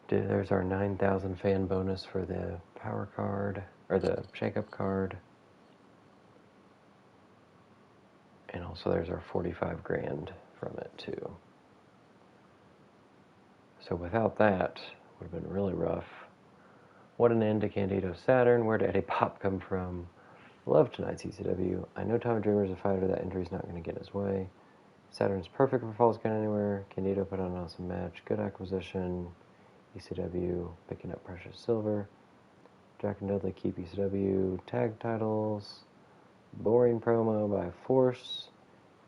There's our 9,000 fan bonus for the power card, or the shake-up card. And also there's our 45 grand from it too. So without that, Would have been really rough. What an end to Candido Saturn. Where did Eddie Pop come from? Love tonight's ECW. I know Tommy Dreamer's a fighter. That injury's not going to get in his way. Saturn's perfect for Falls Count Anywhere. Candido put on an awesome match. Good acquisition. ECW picking up Precious Silver. Jack and Dudley keep ECW tag titles. Boring promo by Force.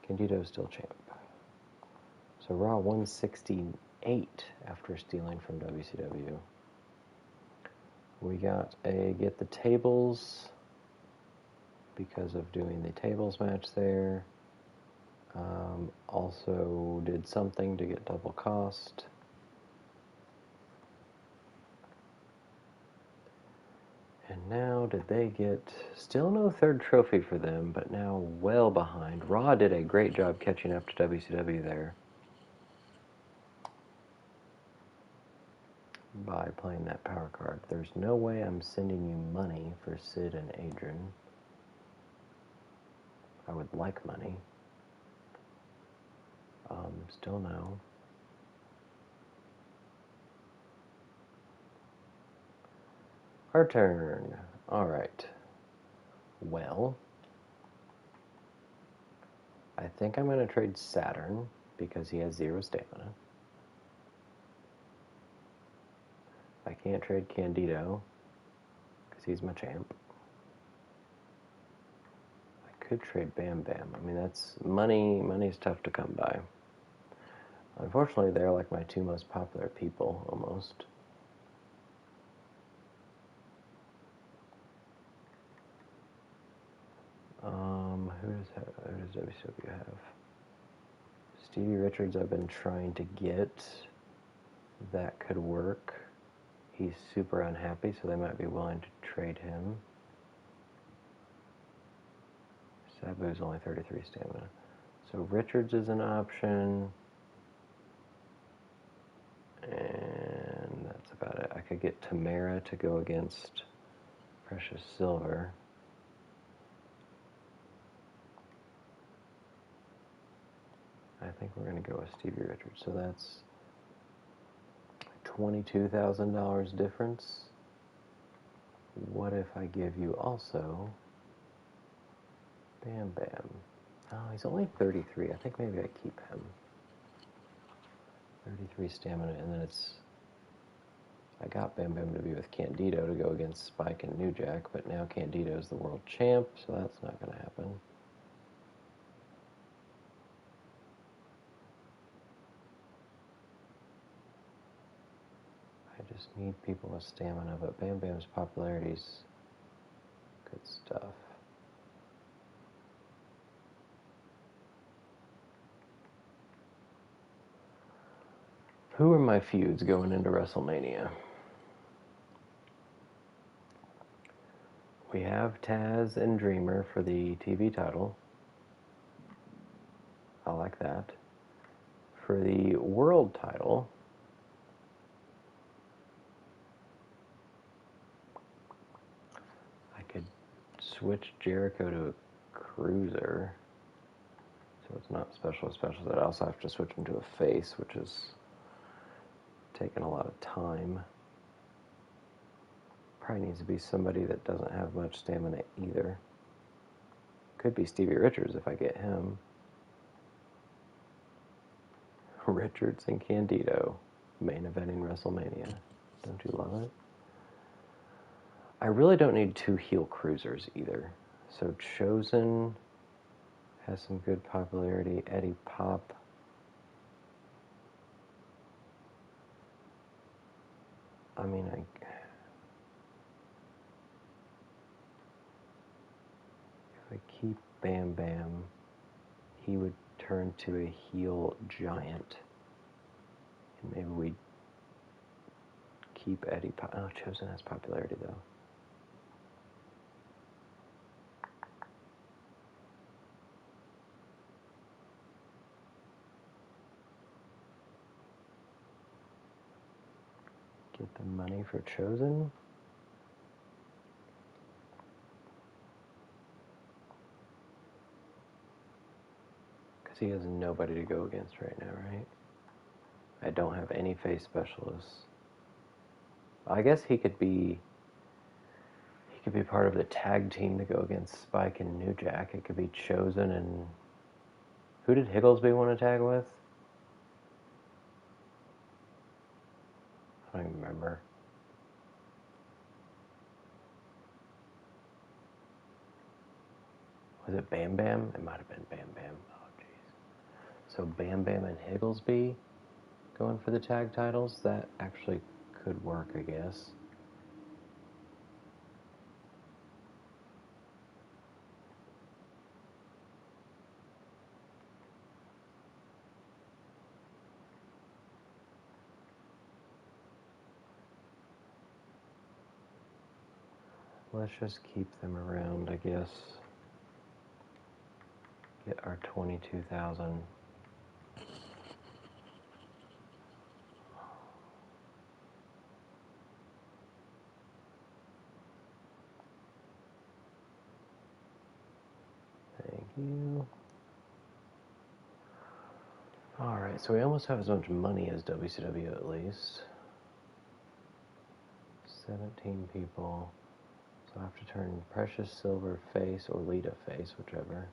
Candido still champ. So Raw 168 after stealing from WCW. We got a Get the Tables because of doing the tables match there. Also did something to get double cost. And now did they get, still no third trophy for them, but now well behind. Raw did a great job catching up to WCW there by playing that power card. There's no way I'm sending you money for Sid and Adrian. I would like money. Still no. Our turn. Alright. Well, I think I'm going to trade Saturn because he has 0 stamina. I can't trade Candido because he's my champ. I could trade Bam Bam. I mean, that's money. Money's tough to come by. Unfortunately, they're like my 2 most popular people, almost. Who does WCW have? Stevie Richards I've been trying to get. That could work. He's super unhappy, so they might be willing to trade him. Sabu's only 33 stamina. So Richards is an option. And that's about it. I could get Tamara to go against Precious Silver. I think we're going to go with Stevie Richards. So that's $22,000 difference. What if I give you also Bam Bam? Oh, he's only 33. I think maybe I keep him. 33 stamina, and then I got Bam Bam to be with Candido to go against Spike and New Jack, but now Candido's the world champ, so that's not going to happen. I just need people with stamina, but Bam Bam's popularity's good stuff. Who are my feuds going into WrestleMania? We have Taz and Dreamer for the TV title. I like that. For the world title, I could switch Jericho to a cruiser. So it's not special. I'd also have to switch him to a face, which is taking a lot of time. Probably needs to be somebody that doesn't have much stamina either. Could be Stevie Richards if I get him. Richards and Candido, main eventing WrestleMania. Don't you love it? I really don't need 2 heel cruisers either. So Chosen has some good popularity. Eddie Pop. I mean, if I keep Bam Bam, he would turn to a heel giant. And maybe we keep Eddie Pop. Oh, Chosen has popularity though. Get the money for Chosen. Because he has nobody to go against right now, right? I don't have any face specialists. I guess he could be part of the tag team to go against Spike and New Jack. It could be Chosen and who did Higglesby want to tag with? I don't even remember. Was it Bam Bam? It might have been Bam Bam. Oh, jeez. So Bam Bam and Higglesby going for the tag titles? That actually could work, I guess. Let's just keep them around, I guess. Get our 22,000. Thank you. Alright, so we almost have as much money as WCW at least. 17 people. So I have to turn Precious Silver face or Lita face, whichever.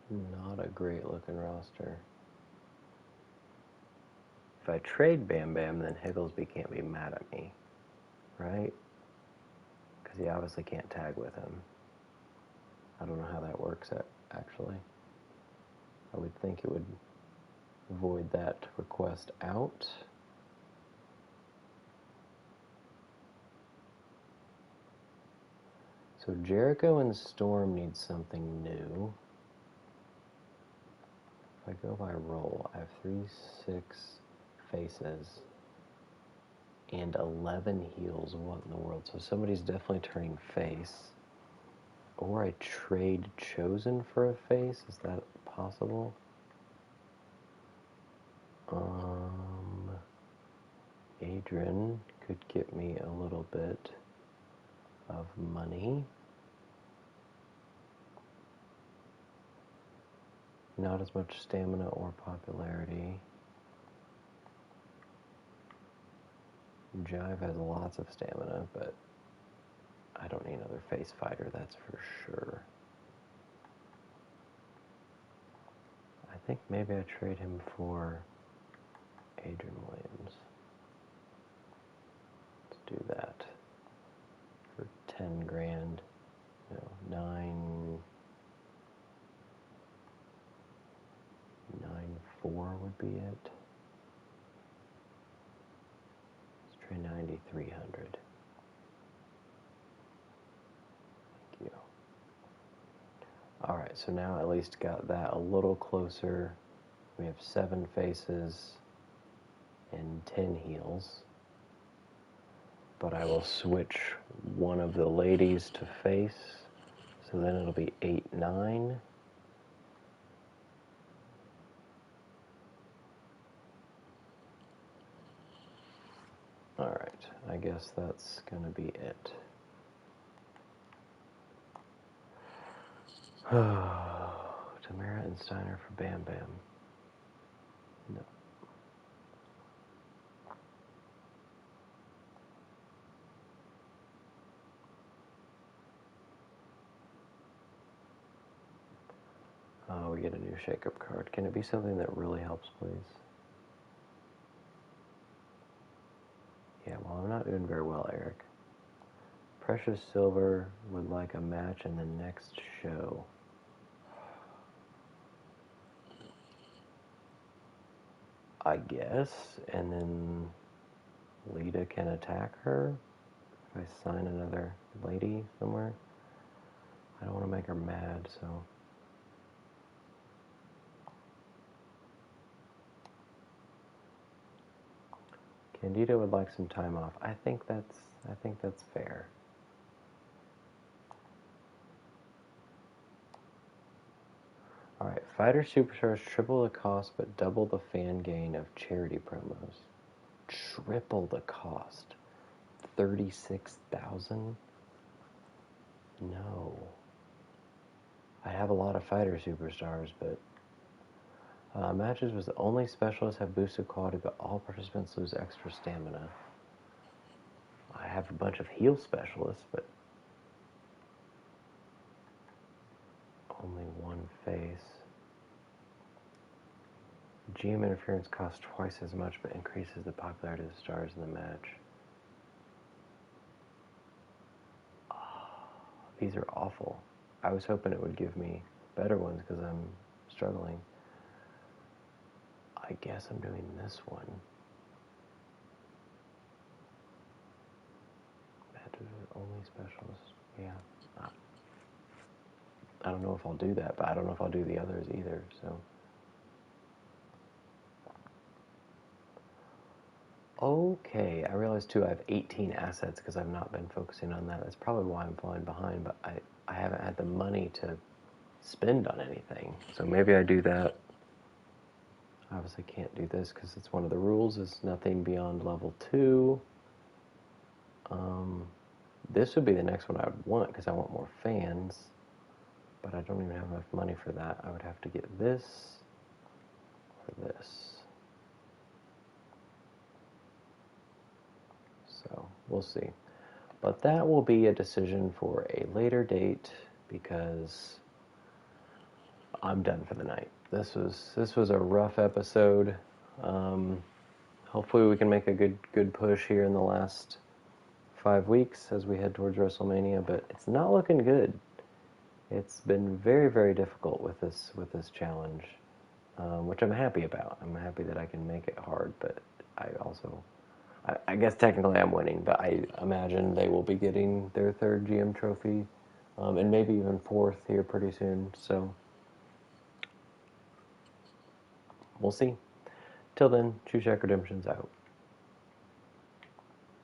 Not a great looking roster. If I trade Bam Bam, then Higglesby can't be mad at me, right? Because he obviously can't tag with him. I don't know how that works, actually. I would think it would void that request out. So Jericho and Storm need something new. If I go by roll, I have 3, 6 faces and 11 heels. What in the world? So somebody's definitely turning face. Or I trade Chosen for a face. Is that possible? Adrian could get me a little bit of money. Not as much stamina or popularity. Jive has lots of stamina, but I don't need another face fighter, that's for sure. I think maybe I trade him for Adrian Williams. Let's do that. For 10 grand. No, 9.4 would be it. Let's try 9,300. Thank you. Alright, so now at least got that a little closer. We have 7 faces and 10 heels. But I will switch one of the ladies to face. So then it'll be 8, 9. Alright, I guess that's gonna be it. Tamara and Steiner for Bam Bam. No. We get a new shake-up card. Can it be something that really helps, please? Yeah, well, I'm not doing very well, Eric. Precious Silver would like a match in the next show. I guess, and then Lita can attack her. If I sign another lady somewhere. I don't want to make her mad, so... Candido would like some time off. I think that's fair. Alright, Fighter Superstars triple the cost but double the fan gain of charity promos. Triple the cost. 36,000? No. I have a lot of fighter superstars, but matches with only specialists have boosted quality, but all participants lose extra stamina. I have a bunch of heal specialists, but only one face. GM interference costs twice as much, but increases the popularity of the stars in the match. These are awful. I was hoping it would give me better ones because I'm struggling. I guess I'm doing this one. Matches with only specialists. Yeah. I don't know if I'll do that, but I don't know if I'll do the others either, so. Okay, I realized too I have 18 assets because I've not been focusing on that. That's probably why I'm falling behind, but I haven't had the money to spend on anything. So maybe I do that. Obviously can't do this because it's one of the rules is nothing beyond level 2. This would be the next one I would want because I want more fans, but I don't even have enough money for that. I would have to get this or this. So we'll see. But that will be a decision for a later date because I'm done for the night. This was a rough episode. Hopefully we can make a good push here in the last 5 weeks as we head towards WrestleMania, but it's not looking good. It's been very, very difficult with this challenge, which I'm happy about. I'm happy that I can make it hard, but I guess technically I'm winning, but I imagine they will be getting their 3rd GM trophy, and maybe even 4th here pretty soon. So we'll see. Till then, Shoe Shack Redemption's out.